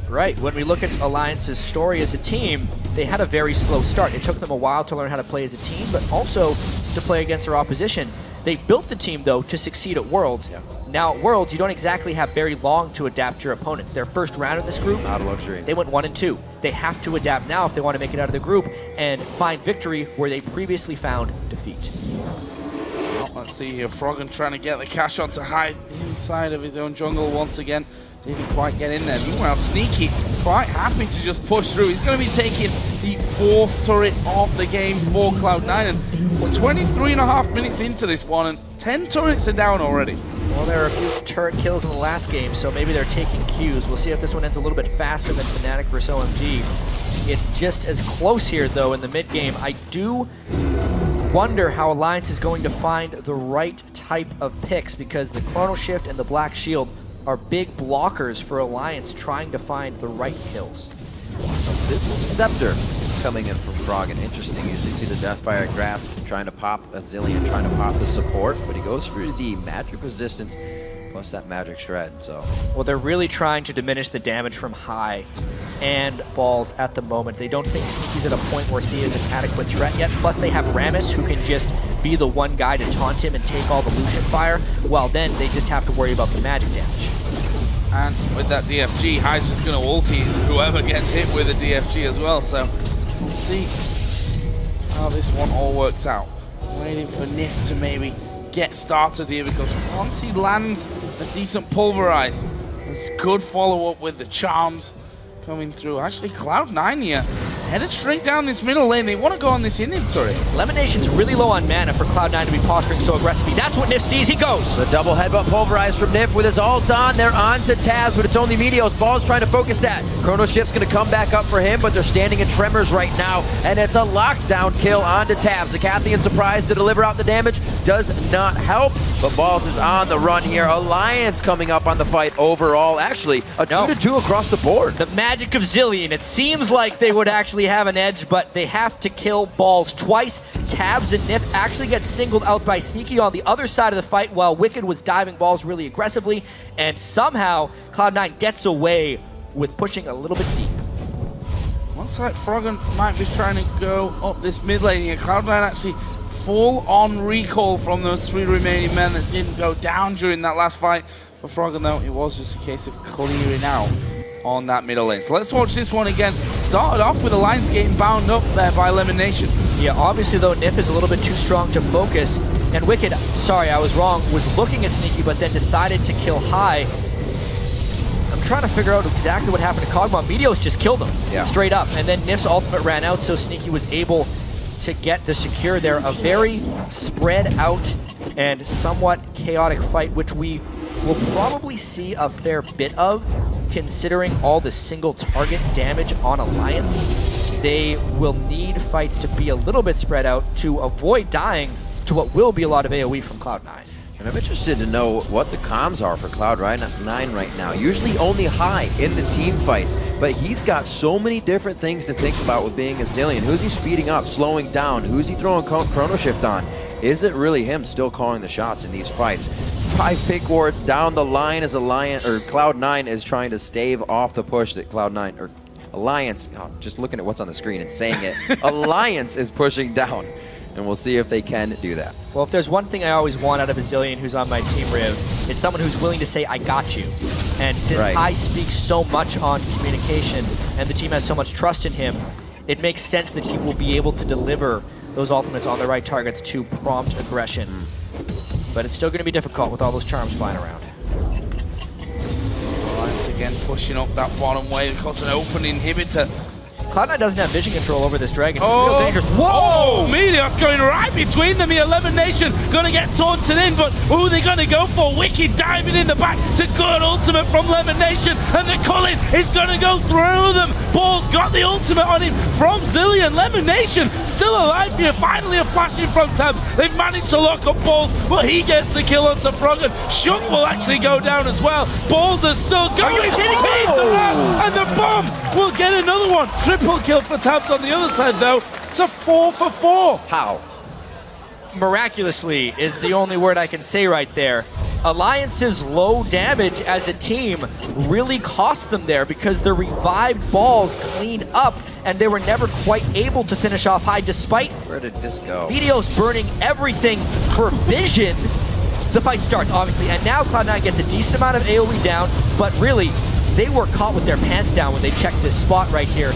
Right, when we look at Alliance's story as a team, they had a very slow start. It took them a while to learn how to play as a team, but also to play against their opposition. They built the team, though, to succeed at Worlds. Yeah. Now, at Worlds, you don't exactly have very long to adapt your opponents. Their first round in this group, not a luxury. They went 1 and 2. They have to adapt now if they want to make it out of the group and find victory where they previously found defeat. Well, let's see here. Froggen trying to get the cash onto High inside of his own jungle once again. Didn't quite get in there. Meanwhile, Sneaky quite happy to just push through. He's going to be taking the 4th turret of the game for Cloud9. And we're 23.5 minutes into this one, and 10 turrets are down already. Well, there are a few turret kills in the last game, so maybe they're taking cues. We'll see if this one ends a little bit faster than Fnatic versus OMG. It's just as close here, though, in the mid-game. I do wonder how Alliance is going to find the right type of picks, because the Chrono Shift and the Black Shield are big blockers for Alliance trying to find the right kills. This Scepter coming in from Froggen. Interesting. Usually see the Deathfire Grasp trying to pop a Zillion, trying to pop the support, but he goes for the magic resistance plus that magic shred. So, well, they're really trying to diminish the damage from High and Balls at the moment. They don't think Sneaky's at a point where he is an adequate threat yet. Plus, they have Rammus, who can just be the one guy to taunt him and take all the Lucian fire. Well, then they just have to worry about the magic damage. And with that DFG, High's just going to ulti whoever gets hit with a DFG as well. So we'll see how this one all works out. Waiting for Nif to maybe get started here, because once he lands a decent pulverize, it's good follow-up with the charms coming through. Actually, Cloud9 here headed straight down this middle lane. They want to go on this inventory. Lemonation's really low on mana for Cloud9 to be posturing so aggressively. That's what Nif sees. He goes. The double headbutt pulverize from Nif with his ult on. They're on to Taz, but it's only Meteos. Ball's trying to focus that. Chrono Shift's going to come back up for him, but they're standing in Tremors right now, and it's a lockdown kill onto Tabs. The Cathian surprise to deliver out the damage does not help, but Balls is on the run here. Alliance coming up on the fight overall. Actually, a 2-2 across the board. The magic of Zilean. It seems like they would actually have an edge, but they have to kill Balls twice. Tabs and Nif actually get singled out by Sneaky on the other side of the fight while Wicked was diving Balls really aggressively, and somehow Cloud9 gets away with pushing a little bit deep. Looks like Froggen might be trying to go up this mid lane here. Cloud9 actually full on recall from those 3 remaining men that didn't go down during that last fight. For Froggen though, it was just a case of clearing out on that middle lane. So let's watch this one again. Started off with Alliance getting bound up there by Elimination. Yeah, obviously though, Nif is a little bit too strong to focus, and Wicked, sorry I was wrong, was looking at Sneaky but then decided to kill High. I'm trying to figure out exactly what happened to Kog'Maw. Meteos just killed him, straight up, and then Nif's ultimate ran out, so Sneaky was able to get the secure there. A very spread out and somewhat chaotic fight, which we will probably see a fair bit of, considering all the single target damage on Alliance. They will need fights to be a little bit spread out to avoid dying to what will be a lot of AoE from Cloud9. And I'm interested to know what the comms are for Cloud9 right now. Usually only High in the team fights, but he's got so many different things to think about with being a Zilean. Who's he speeding up, slowing down? Who's he throwing Chrono Shift on? Is it really him still calling the shots in these fights? 5 pick wards down the line as Cloud9 is trying to stave off the push that Cloud9, or Alliance, just looking at what's on the screen and saying it, Alliance is pushing down. And we'll see if they can do that. Well, if there's one thing I always want out of a Zilean who's on my team, Riv, it's someone who's willing to say, I got you. And since I speak so much on communication and the team has so much trust in him, it makes sense that he will be able to deliver those ultimates on the right targets to prompt aggression. But it's still going to be difficult with all those charms flying around. Alliance again pushing up that bottom wave because an open inhibitor. Cloud9 doesn't have vision control over this dragon. It's real dangerous. Whoa! Meteos going right between them here. Elimination gonna get taunted in, but who are they gonna go for? Wicked diving in the back. It's a good ultimate from Elimination, and the Culling is gonna go through them. Ball's got the ultimate on him from Zilean. Elimination still alive here. Finally a flash in from Tabs. They've managed to lock up Balls, but he gets the kill onto Froggen. Shook will actually go down as well. Balls are still going. Are you kidding me? And the bomb will get another one. Triple kill for Tabs on the other side, though. It's a 4 for 4. How? Miraculously is the only word I can say right there. Alliance's low damage as a team really cost them there because the revived Balls cleaned up and they were never quite able to finish off High despite Where did this go? Meteos burning everything for vision. The fight starts, obviously, and now Cloud9 gets a decent amount of AoE down, but really, they were caught with their pants down when they checked this spot right here.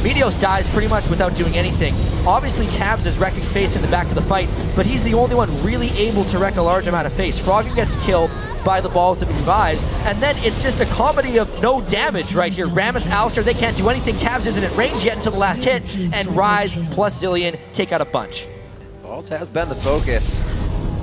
Meteos dies pretty much without doing anything. Obviously, Tabs is wrecking face in the back of the fight, but he's the only one really able to wreck a large amount of face. Froggen gets killed by the Balls that he revives, and then it's just a comedy of no damage right here. Rammus, Alistair, they can't do anything. Tabs isn't at range yet until the last hit, and Rise plus Zilean take out a bunch. Balls has been the focus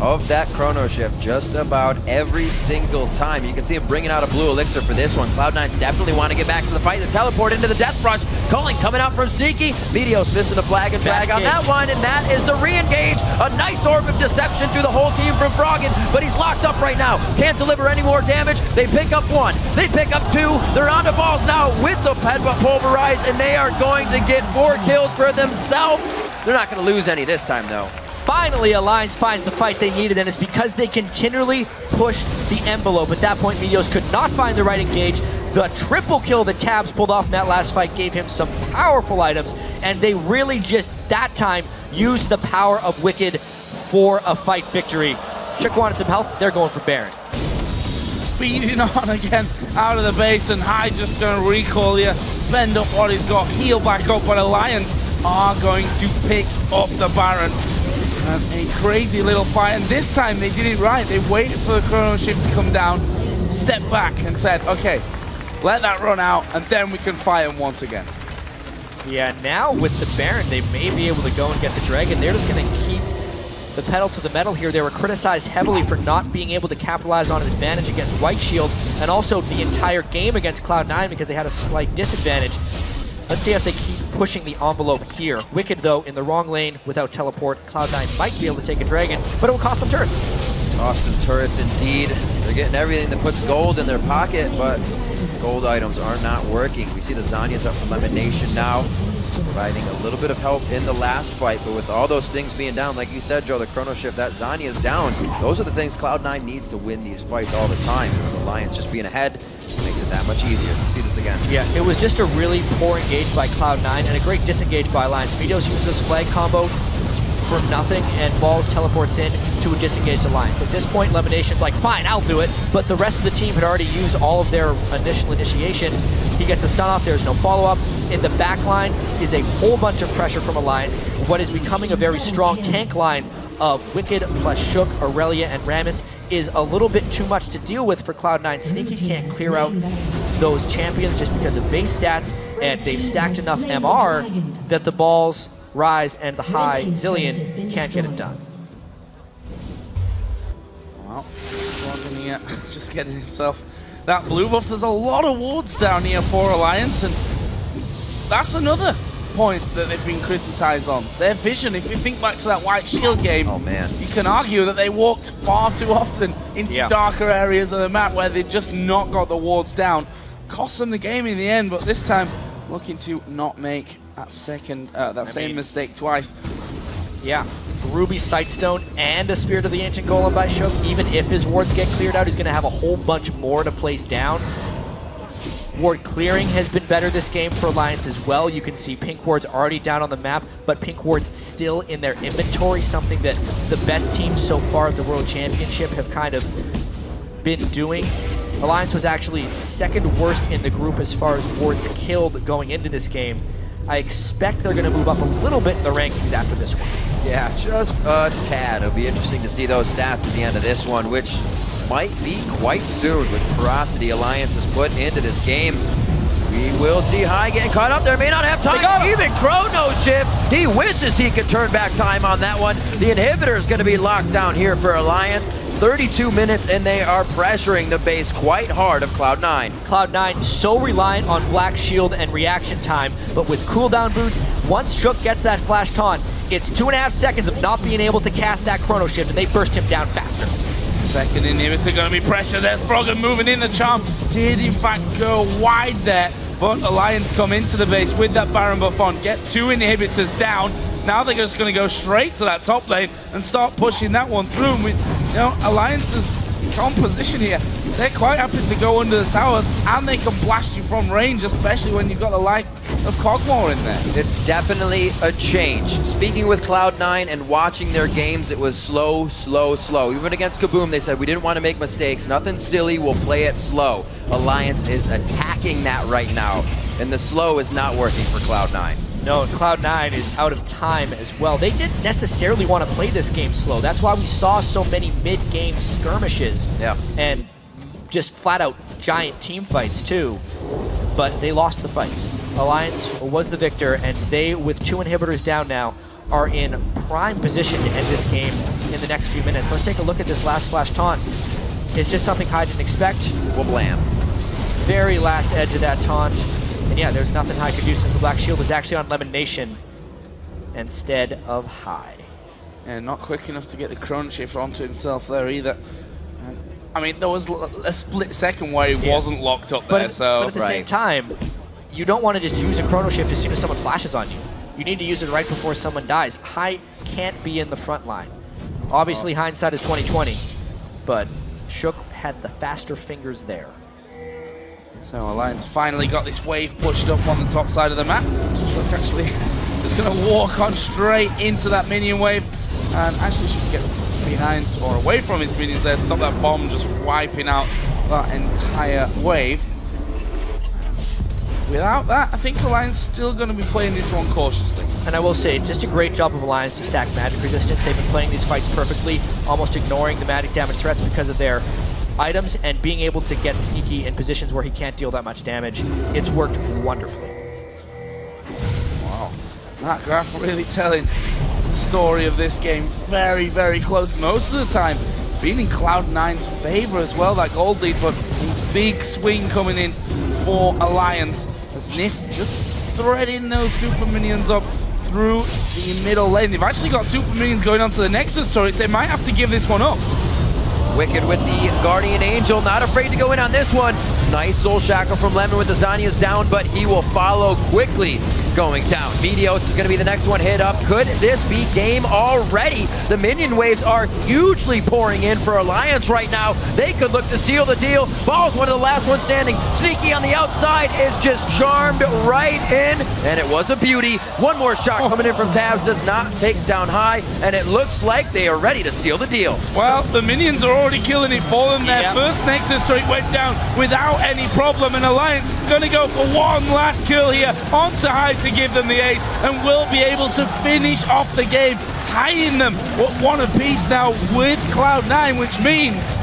of that Chrono Shift just about every single time. You can see him bringing out a blue elixir for this one. Cloud9's definitely want to get back to the fight. They teleport into the Death Rush. Culling coming out from Sneaky. Meteos missing the flag and drag on that one, and that is the re-engage. A nice orb of deception through the whole team from Froggen, but he's locked up right now. Can't deliver any more damage. They pick up 1. They pick up 2. They're on to Balls now with the headbutt pulverize, and they are going to get 4 kills for themselves. They're not going to lose any this time, though. Finally, Alliance finds the fight they needed, and it's because they continually pushed the envelope. At that point, Meteos could not find the right engage. The triple kill that Tabs pulled off in that last fight gave him some powerful items, and they really just, that time, used the power of Wicked for a fight victory. Shook wanted some help. They're going for Baron. Speeding on again out of the base, and High just going to recall here, spend up what he's got, heal back up, but Alliance are going to pick up the Baron. And a crazy little fight, and this time they did it right. They waited for the chrono shift to come down, stepped back and said, okay, let that run out, and then we can fight him once again. Yeah, now with the Baron, they may be able to go and get the Dragon. They're just going to keep the pedal to the metal here. They were criticized heavily for not being able to capitalize on an advantage against White Shield, and also the entire game against Cloud9 because they had a slight disadvantage. Let's see if they keep pushing the envelope here. Wicked, though, in the wrong lane without teleport. Cloud9 might be able to take a Dragon, but it will cost them turrets. Cost them turrets, indeed. They're getting everything that puts gold in their pocket, but gold items are not working. We see the Zanya's up from Lemon Nation now, providing a little bit of help in the last fight, but with all those things being down, like you said, Joe, the chrono shift, that Zanya's down. Those are the things Cloud9 needs to win these fights all the time. Alliance just being ahead makes it that much easier. See this again. Yeah, it was just a really poor engage by Cloud9 and a great disengage by Alliance. Meteos uses this flag combo for nothing, and Balls teleports in to a disengaged Alliance. At this point, Lemonation's like, fine, I'll do it, but the rest of the team had already used all of their initial initiation. He gets a stun off, there's no follow-up. In the back line is a whole bunch of pressure from Alliance, what is becoming a very strong tank line of Wicked plus Shook, Aurelia, and Rammus is a little bit too much to deal with for Cloud9. Sneaky can't clear out those champions just because of base stats, and they've stacked enough MR that the Balls, Rise, and the High Zillion can't get it done. Well, Logan here just getting himself that blue buff. There's a lot of wards down here for Alliance, and that's another point that they've been criticized on. Their vision, if you think back to that White Shield game, oh man, you can argue that they walked far too often into darker areas of the map where they just not got the wards down. Cost them the game in the end, but this time looking to not make that same mistake twice. Yeah, Ruby Sightstone and a Spirit of the Ancient Golem by Shook. Even if his wards get cleared out, he's going to have a whole bunch more to place down. Ward clearing has been better this game for Alliance as well. You can see pink wards already down on the map, but pink wards still in their inventory, something that the best teams so far at the World Championship have kind of been doing. Alliance was actually second worst in the group as far as wards killed going into this game. I expect they're going to move up a little bit in the rankings after this one. Yeah, just a tad. It'll be interesting to see those stats at the end of this one, which might be quite soon with the ferocity Alliance has put into this game. We will see High getting caught up there. May not have time. Even Chrono Shift. He wishes he could turn back time on that one. The inhibitor is going to be locked down here for Alliance. 32 minutes, and they are pressuring the base quite hard of Cloud9. Cloud9 so reliant on Black Shield and reaction time, but with cooldown boots, once Shook gets that flash taunt, it's 2.5 seconds of not being able to cast that Chrono Shift, and they burst him down faster. Second inhibitor going to be pressure. There's Froggen moving in. The charm did in fact go wide there, but Alliance come into the base with that Baron buff on, get 2 inhibitors down. Now they're just going to go straight to that top lane and start pushing that one through. With, you know, Alliance's composition here, they're quite happy to go under the towers, and they can blast you from range, especially when you've got the likes of Cogmore in there. It's definitely a change. Speaking with Cloud9 and watching their games, it was slow, slow, slow. Even against Kaboom, they said, we didn't want to make mistakes. Nothing silly, we'll play it slow. Alliance is attacking that right now, and the slow is not working for Cloud9. No, Cloud9 is out of time as well. They didn't necessarily want to play this game slow. That's why we saw so many mid-game skirmishes. Yeah. And just flat-out giant team fights, too. But they lost the fights. Alliance was the victor, and they, with 2 inhibitors down now, are in prime position to end this game in the next few minutes. Let's take a look at this last flash taunt. It's just something High didn't expect. Wablam. Very last edge of that taunt. And yeah, there's nothing High could do since the Black Shield was actually on Lemon Nation instead of High. And not quick enough to get the Chrono Shift onto himself there either. I mean, there was a split second where he wasn't locked up there, but at the same time, you don't want to just use a Chrono Shift as soon as someone flashes on you. You need to use it right before someone dies. High can't be in the front line. Obviously, hindsight is 20/20, but Shook had the faster fingers there. So Alliance finally got this wave pushed up on the top side of the map. Shook actually just going to walk on straight into that minion wave, and actually should get behind or away from his minions there to stop that bomb just wiping out that entire wave. without that, I think Alliance still going to be playing this one cautiously. And I will say, just a great job of Alliance to stack magic resistance. They've been playing these fights perfectly, almost ignoring the magic damage threats because of their items and being able to get sneaky in positions where he can't deal that much damage. It's worked wonderfully. Wow. That graph really telling the story of this game. Very, very close most of the time. Being in Cloud9's favor as well, that gold lead, but a big swing coming in for Alliance as Nif just threading those super minions up through the middle lane. They've actually got super minions going on to the Nexus turrets. They might have to give this one up. Wicked with the Guardian Angel, not afraid to go in on this one. Nice Soul Shackle from Lemon with the Zanya's down, but he will follow quickly going down. Meteos is going to be the next one hit up. Could this be game already? The minion waves are hugely pouring in for Alliance right now. They could look to seal the deal. Ball's one of the last ones standing. Sneaky on the outside is just charmed right in, and it was a beauty. One more shot coming in from Tabs, does not take down high, and it looks like they are ready to seal the deal. Well, the minions are already killing it for them. Their first Nexus turret went down without any problem, and Alliance going to go for one last kill here onto high to give them the ace, and will be able to finish off the game, tying them one apiece now with Cloud9, which means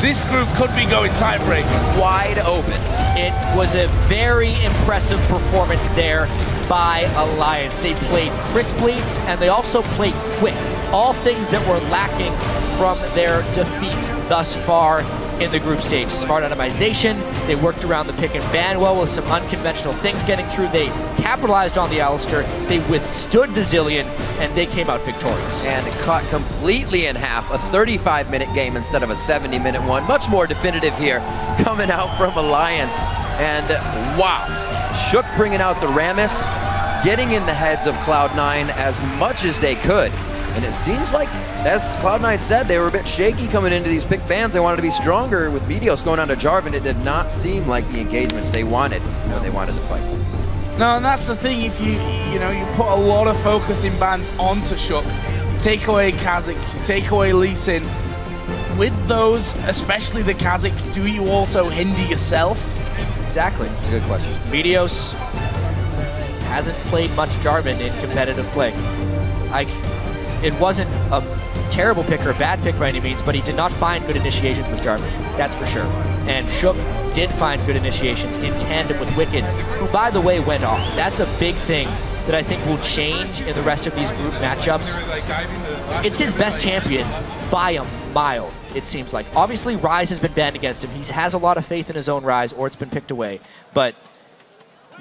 this group could be going tiebreakers. Wide open. It was a very impressive performance there by Alliance. They played crisply, and they also played quick. All things that were lacking from their defeats thus far in the group stage. Smart itemization, they worked around the pick and ban well with some unconventional things getting through. They capitalized on the Alistair, they withstood the Zillion, and they came out victorious. And cut completely in half, a 35-minute game instead of a 70-minute one. Much more definitive here, coming out from Alliance. And wow, Shook bringing out the Rammus, getting in the heads of Cloud9 as much as they could. And it seems like, as Cloud9 said, they were a bit shaky coming into these pick bans. They wanted to be stronger. With Meteos going on to Jarvan, it did not seem like the engagements they wanted when they wanted the fights. No, and that's the thing. If you put a lot of focus in bans onto Shook, you take away Kha'Zix, you take away Lee Sin. With those, especially the Kha'Zix, do you also hinder yourself? Exactly. That's a good question. Meteos hasn't played much Jarvan in competitive play. It wasn't a terrible pick or a bad pick by any means, but he did not find good initiations with Jarvan, that's for sure. And Shook did find good initiations in tandem with Wicked, who, by the way, went off. That's a big thing that I think will change in the rest of these group matchups. It's his best champion by a mile, it seems like. Obviously, Ryze has been banned against him. He has a lot of faith in his own Ryze, or it's been picked away. But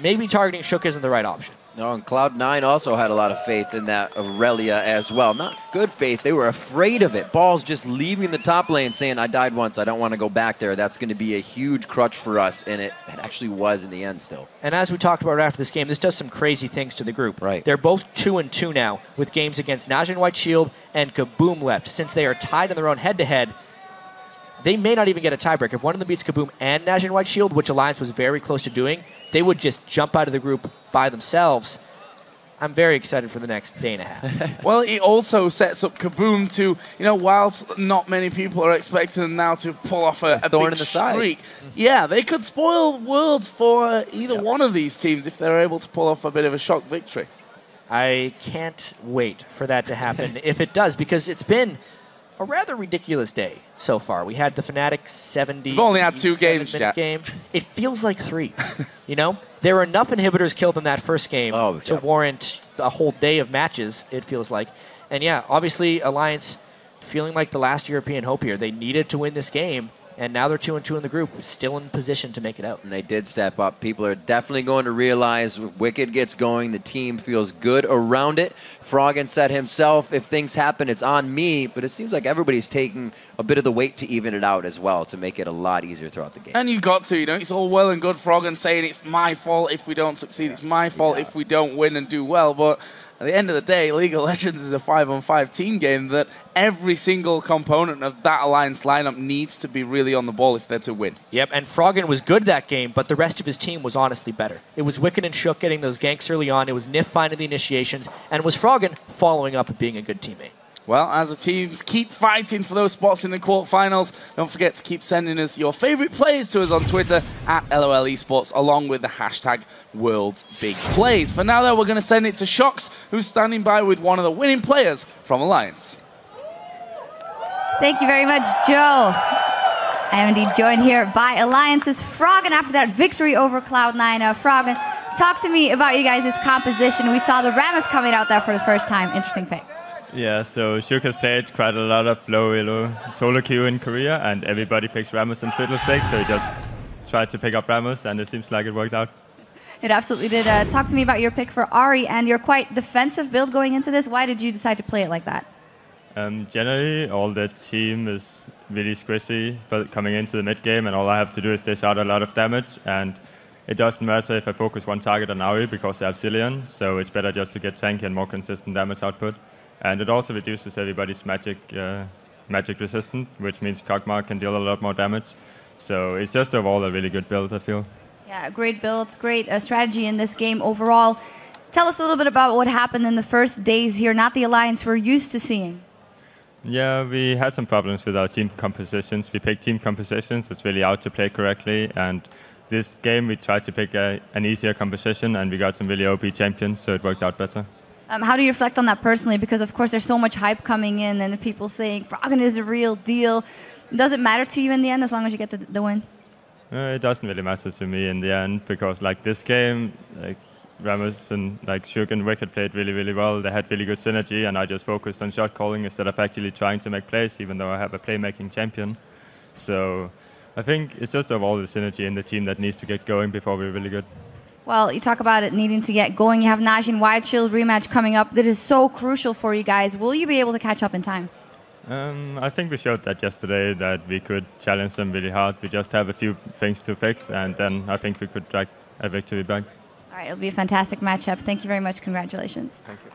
maybe targeting Shook isn't the right option. No, and Cloud9 also had a lot of faith in that Aurelia as well. Not good faith, they were afraid of it. Ball's just leaving the top lane saying, I died once, I don't want to go back there. That's going to be a huge crutch for us, and it actually was in the end still. And as we talked about after this game, this does some crazy things to the group. Right. They're both 2-2 now, with games against Najin White Shield and Kaboom left. Since they are tied in their own head-to-head, they may not even get a tiebreak. If one of them beats Kaboom and Najin White Shield, which Alliance was very close to doing, they would just jump out of the group by themselves. I'm very excited for the next day and a half. Well, it also sets up Kaboom to, whilst not many people are expecting them now to pull off a thorn big in the side. streak, yeah, they could spoil Worlds for either one of these teams if they're able to pull off a bit of a shock victory. I can't wait for that to happen if it does, because it's been a rather ridiculous day so far. We had the Fnatic 70. We've only had 2 games, Jack. Game. It feels like 3. There were enough inhibitors killed in that first game to warrant a whole day of matches, it feels like. And yeah, obviously Alliance feeling like the last European hope here. They needed to win this game, and now they're 2-2 in the group, still in position to make it out. And they did step up. People are definitely going to realize when Wicked gets going, the team feels good around it. Froggen said himself, if things happen, it's on me. But it seems like everybody's taking a bit of the weight to even it out as well, to make it a lot easier throughout the game. And you've got to, it's all well and good Froggen saying it's my fault if we don't succeed, it's my fault if we don't win and do well, but at the end of the day, League of Legends is a 5-on-5 team game that every single component of that Alliance lineup needs to be really on the ball if they're to win. Yep, and Froggen was good that game, but the rest of his team was honestly better. It was Wicked and Shook getting those ganks early on, it was Nif finding the initiations, and it was Froggen following up and being a good teammate. Well, as the teams keep fighting for those spots in the quarterfinals, don't forget to keep sending us your favorite players to us on Twitter at LOL Esports, along with the hashtag World's Big Plays. For now, though, we're going to send it to Shox, who's standing by with one of the winning players from Alliance. Thank you very much, Joe. I am indeed joined here by Alliance's Froggen after that victory over Cloud9. Froggen, talk to me about you guys' composition. We saw the Rammus coming out there for the first time. Interesting pick. Yeah, so Shuk has played quite a lot of low elo solo queue in Korea, and everybody picks Rammus and Fiddlesticks, so he just tried to pick up Rammus, and it seems like it worked out. It absolutely did. Talk to me about your pick for Ahri, and your quite defensive build going into this. Why did you decide to play it like that? Generally, all the team is really squishy coming into the mid game, and all I have to do is dish out a lot of damage, and it doesn't matter if I focus one target on Ahri because they have Zillion, so it's better just to get tanky and more consistent damage output. And it also reduces everybody's magic resistance, which means Kog'Maw can deal a lot more damage. So it's just overall a really good build, I feel. Yeah, great build, great strategy in this game overall. Tell us a little bit about what happened in the first days here, not the Alliance we're used to seeing. Yeah, we had some problems with our team compositions. We picked team compositions that's really out to play correctly, and this game we tried to pick an easier composition, and we got some really OP champions, so it worked out better. How do you reflect on that personally? Because, of course, there's so much hype coming in and people saying Froggen is a real deal. Does it matter to you in the end as long as you get the win? It doesn't really matter to me in the end because, like, this game, like, Rammus and like Shuk and Wicked played really, really well. They had really good synergy, and I just focused on shot calling instead of actually trying to make plays, even though I have a playmaking champion. So I think it's just overall the synergy in the team that needs to get going before we're really good. Well, you talk about it needing to get going. You have Najin Wild Shield rematch coming up. That is so crucial for you guys. Will you be able to catch up in time? I think we showed that yesterday, that we could challenge them really hard. We just have a few things to fix, and then I think we could drag a victory back. All right, it'll be a fantastic matchup. Thank you very much. Congratulations. Thank you.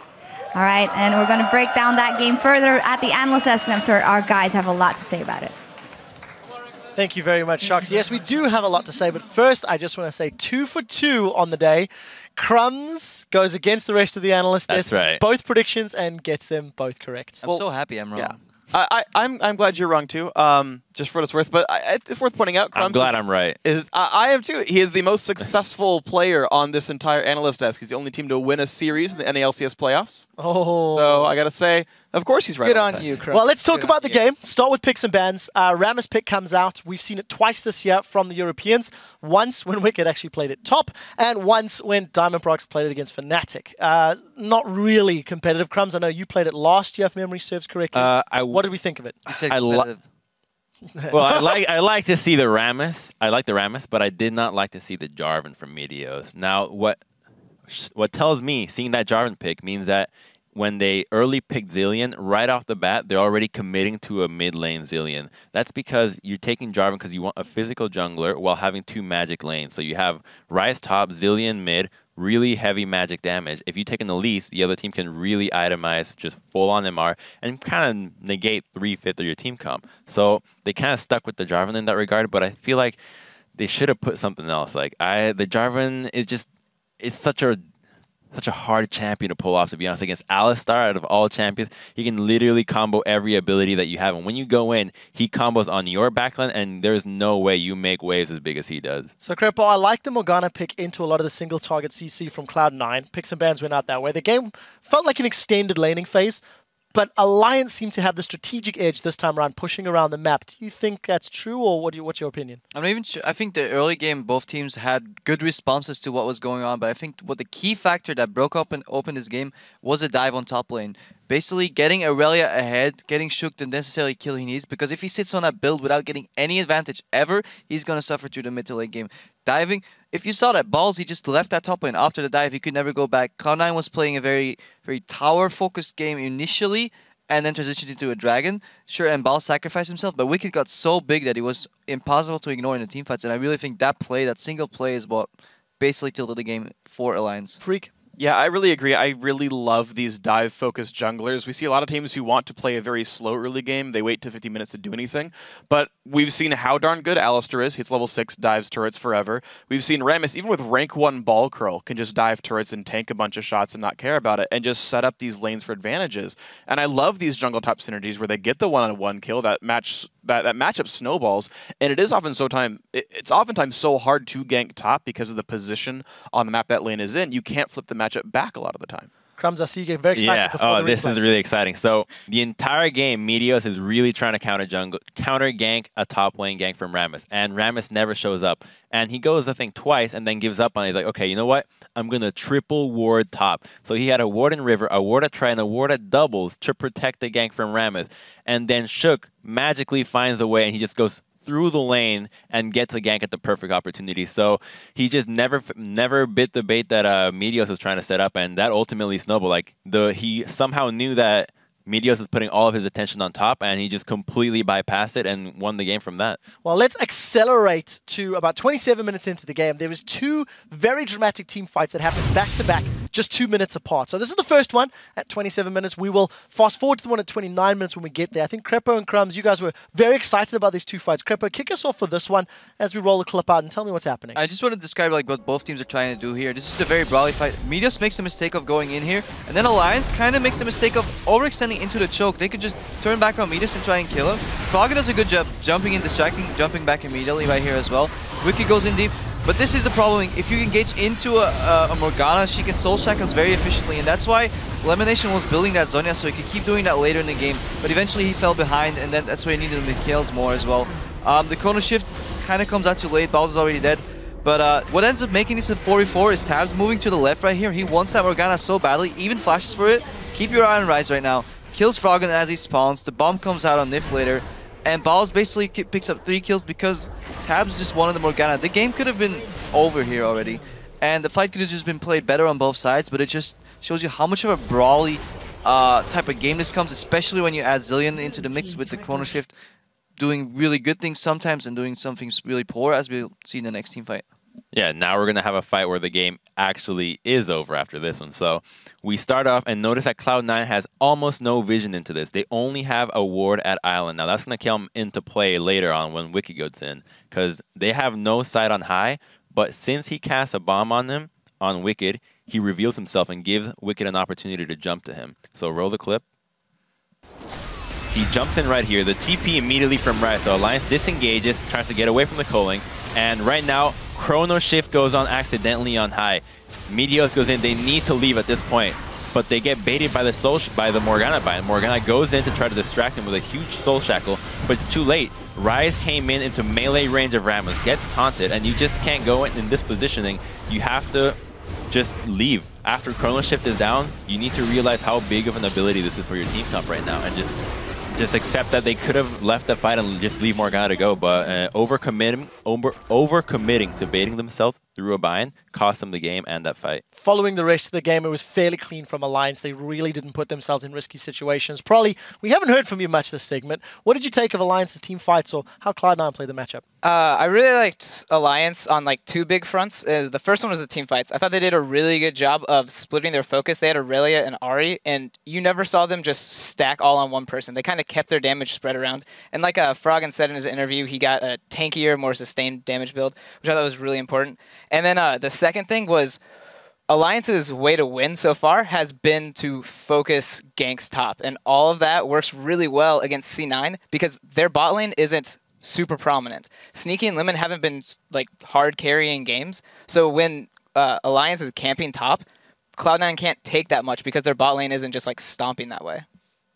All right, and we're going to break down that game further at the analyst desk, and I'm sure our guys have a lot to say about it. Thank you very much, Shox. Yes, we do have a lot to say, but first I just want to say 2 for 2 on the day. Crumbs goes against the rest of the analysts. That's right. Both predictions and gets them both correct. I'm so happy I'm wrong. Yeah. I'm glad you're wrong too, just for what it's worth. But it's worth pointing out, Crumbs I'm glad I'm right. I am too. He is the most successful player on this entire analyst desk. He's the only team to win a series in the NALCS playoffs. Oh. So I gotta say, of course he's right. Good on you, Crumbs. Well, let's talk about the game. Start with picks and bans. Rammus pick comes out. We've seen it twice this year from the Europeans. Once when Wicked actually played it top, and once when Diamond Prox played it against Fnatic. Not really competitive. Crumbs, I know you played it last year, if memory serves correctly. What did we think of it? You said competitive. Well, I like to see the Rammus. I like the Rammus, but I did not like to see the Jarvan from Meteos. Now, what tells me seeing that Jarvan pick means that when they early picked Zillion, right off the bat, they're already committing to a mid lane Zillion. That's because you're taking Jarvan because you want a physical jungler while having 2 magic lanes. So you have Ryze top, Zillion mid, really heavy magic damage. If you take an Elise, the other team can really itemize just full-on MR and kind of negate 3/5 of your team comp. So they kind of stuck with the Jarvan in that regard, but I feel like they should have put something else. Like the Jarvan is just, it's such a hard champion to pull off, to be honest. Against Alistar, out of all champions, he can literally combo every ability that you have. And when you go in, he combos on your backline, and there's no way you make waves as big as he does. So, Crepo, I like the Morgana pick into a lot of the single target CC from Cloud9. Picks and bans went out that way. The game felt like an extended laning phase, but Alliance seemed to have the strategic edge this time around, pushing around the map. Do you think that's true, or what's your opinion? I'm not even sure. I think the early game, both teams had good responses to what was going on, but I think what the key factor that broke up and opened this game was a dive on top lane. Basically, getting Aurelia ahead, getting Shuk the necessary kill he needs, because if he sits on that build without getting any advantage ever, he's going to suffer through the mid to late game. Diving, if you saw that balls, he just left that top lane. After the dive, he could never go back. Cloud9 was playing a very, very tower-focused game initially, and then transitioned into a dragon. Sure, and Ball sacrificed himself, but Wicked got so big that he was impossible to ignore in the teamfights, and I really think that play, that single play, is what basically tilted the game for Alliance. Freak. Yeah, I really agree. I really love these dive-focused junglers. We see a lot of teams who want to play a very slow early game. They wait to 50 minutes to do anything. But we've seen how darn good Alistar is. Hits level 6, dives turrets forever. We've seen Rammus, even with rank 1 ball curl, can just dive turrets and tank a bunch of shots and not care about it, and just set up these lanes for advantages. And I love these jungle top synergies where they get the one-on-one kill, that matchup snowballs, and it's oftentimes so hard to gank top because of the position on the map that lane is in. You can't flip the matchup back a lot of the time. Crumbs, I see you get very excited. Yeah, this is really exciting. So the entire game, Meteos is really trying to counter gank a top lane gank from Rammus, and Rammus never shows up. And he goes, I think, twice and then gives up on it. He's like, okay, you know what? I'm going to triple ward top. So he had a ward in river, a ward at Tri, and a ward at doubles to protect the gank from Rammus. And then Shook magically finds a way, and he just goes through the lane and gets a gank at the perfect opportunity. So he just never bit the bait that Meteos was trying to set up, and that ultimately snowballed. Like he somehow knew that Meteos was putting all of his attention on top, and he just completely bypassed it and won the game from that. Well, let's accelerate to about 27 minutes into the game. There was 2 very dramatic team fights that happened back-to-back, just 2 minutes apart. So this is the first one at 27 minutes. We will fast forward to the one at 29 minutes when we get there. I think Crepo and Crumbs, you guys were very excited about these 2 fights. Crepo, kick us off for this one as we roll the clip out and tell me what's happening. I just want to describe like what both teams are trying to do here. This is a very brawly fight. Meteos makes the mistake of going in here, and then Alliance kind of makes the mistake of overextending into the choke. They could just turn back on Meteos and try and kill him. Froggen does a good job jumping in, distracting, jumping back immediately right here as well. Wiki goes in deep. But this is the problem. If you engage into a Morgana, she can soul shackle us very efficiently, and that's why Lemonation was building that Zhonya so he could keep doing that later in the game. But eventually he fell behind, and then that's why he needed the kills more as well. The Chrono Shift kind of comes out too late. Bowser's already dead. But what ends up making this a 4v4 is Tabs moving to the left right here. He wants that Morgana so badly, even flashes for it. Keep your eye on Rise right now. Kills Froggen as he spawns. The bomb comes out on Nif later. And Balls basically picks up 3 kills because Tabs just wanted the Morgana. The game could have been over here already. And the fight could have just been played better on both sides, but it just shows you how much of a brawly type of game this comes, especially when you add Zillion into the mix with the Chrono Shift doing really good things sometimes and doing some things really poor, as we'll see in the next team fight. Yeah, now we're going to have a fight where the game actually is over after this one. So we start off and notice that Cloud9 has almost no vision into this. They only have a ward at Island. Now that's going to come into play later on when Wiki goes in, because they have no sight on high, but since he casts a bomb on them, on Wicked, he reveals himself and gives Wicked an opportunity to jump to him. So roll the clip. He jumps in right here. The TP immediately from Rise. So Alliance disengages, tries to get away from the culling. And right now, Chrono Shift goes on accidentally on high. Meteos goes in. They need to leave at this point, but they get baited by the Morgana bind. Morgana goes in to try to distract him with a huge Soul Shackle, but it's too late. Rise came in into melee range of Rammus, gets taunted, and you just can't go in this positioning. You have to just leave. After Chrono Shift is down, you need to realize how big of an ability this is for your team comp right now, and just accept that they could have left the fight and just leave Morgana to go, but overcommitting to baiting themselves through a bind cost them the game and that fight. Following the rest of the game, it was fairly clean from Alliance. They really didn't put themselves in risky situations. Probably, we haven't heard from you much this segment. What did you take of Alliance's team fights or how Cloud9 played the matchup? I really liked Alliance on like 2 big fronts. The first one was the team fights. I thought they did a really good job of splitting their focus. They had Aurelia and Ahri, and you never saw them just stack all on one person. They kind of kept their damage spread around. And like Froggen said in his interview, he got a tankier, more sustained damage build, which I thought was really important. And then the second thing was Alliance's way to win so far has been to focus ganks top. And all of that works really well against C9 because their bot lane isn't super prominent. Sneaky and Lemon haven't been like hard carrying games. So when Alliance is camping top, Cloud9 can't take that much because their bot lane isn't just like stomping that way.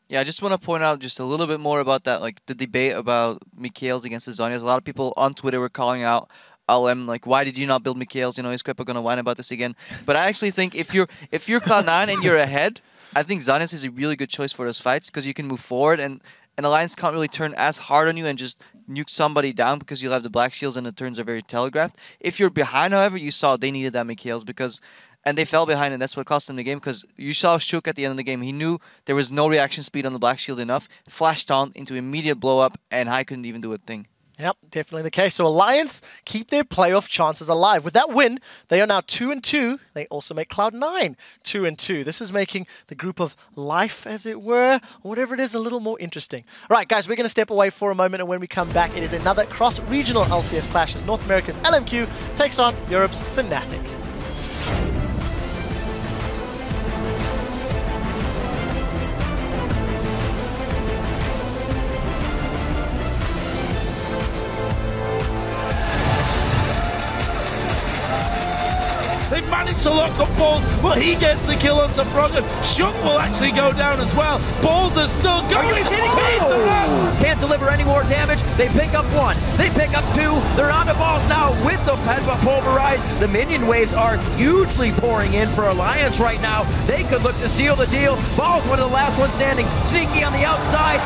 Yeah, I just want to point out just a little bit more about that, like the debate about Mikhails against the Zhonyas. A lot of people on Twitter were calling out LM, like, why did you not build Mikhails? You know, is Crepa going to whine about this again? But I actually think if you're Cloud9 and you're ahead, I think Zhonyas is a really good choice for those fights because you can move forward and Alliance can't really turn as hard on you and just nuke somebody down because you'll have the black shields and the turns are very telegraphed. If you're behind, however, you saw they needed that Mikhails and they fell behind, and that's what cost them the game because you saw Shook at the end of the game. He knew there was no reaction speed on the black shield enough, flashed on into immediate blow up, and Hai couldn't even do a thing. Yep, definitely the case. So Alliance keep their playoff chances alive. With that win, they are now 2-2. They also make Cloud9 2-2. This is making the group of life, as it were, or whatever it is, a little more interesting. All right, guys, we're going to step away for a moment, and when we come back, it is another cross-regional LCS clash as North America's LMQ takes on Europe's Fnatic. They managed to lock up Balls, but he gets the kill onto Froggen. Shook will actually go down as well. Balls are still going. Are you kidding me? Can't deliver any more damage. They pick up one. They pick up two. They're on the Balls now with the Pedva pulverized. The minion waves are hugely pouring in for Alliance right now. They could look to seal the deal. Balls one of the last ones standing. Sneaky on the outside.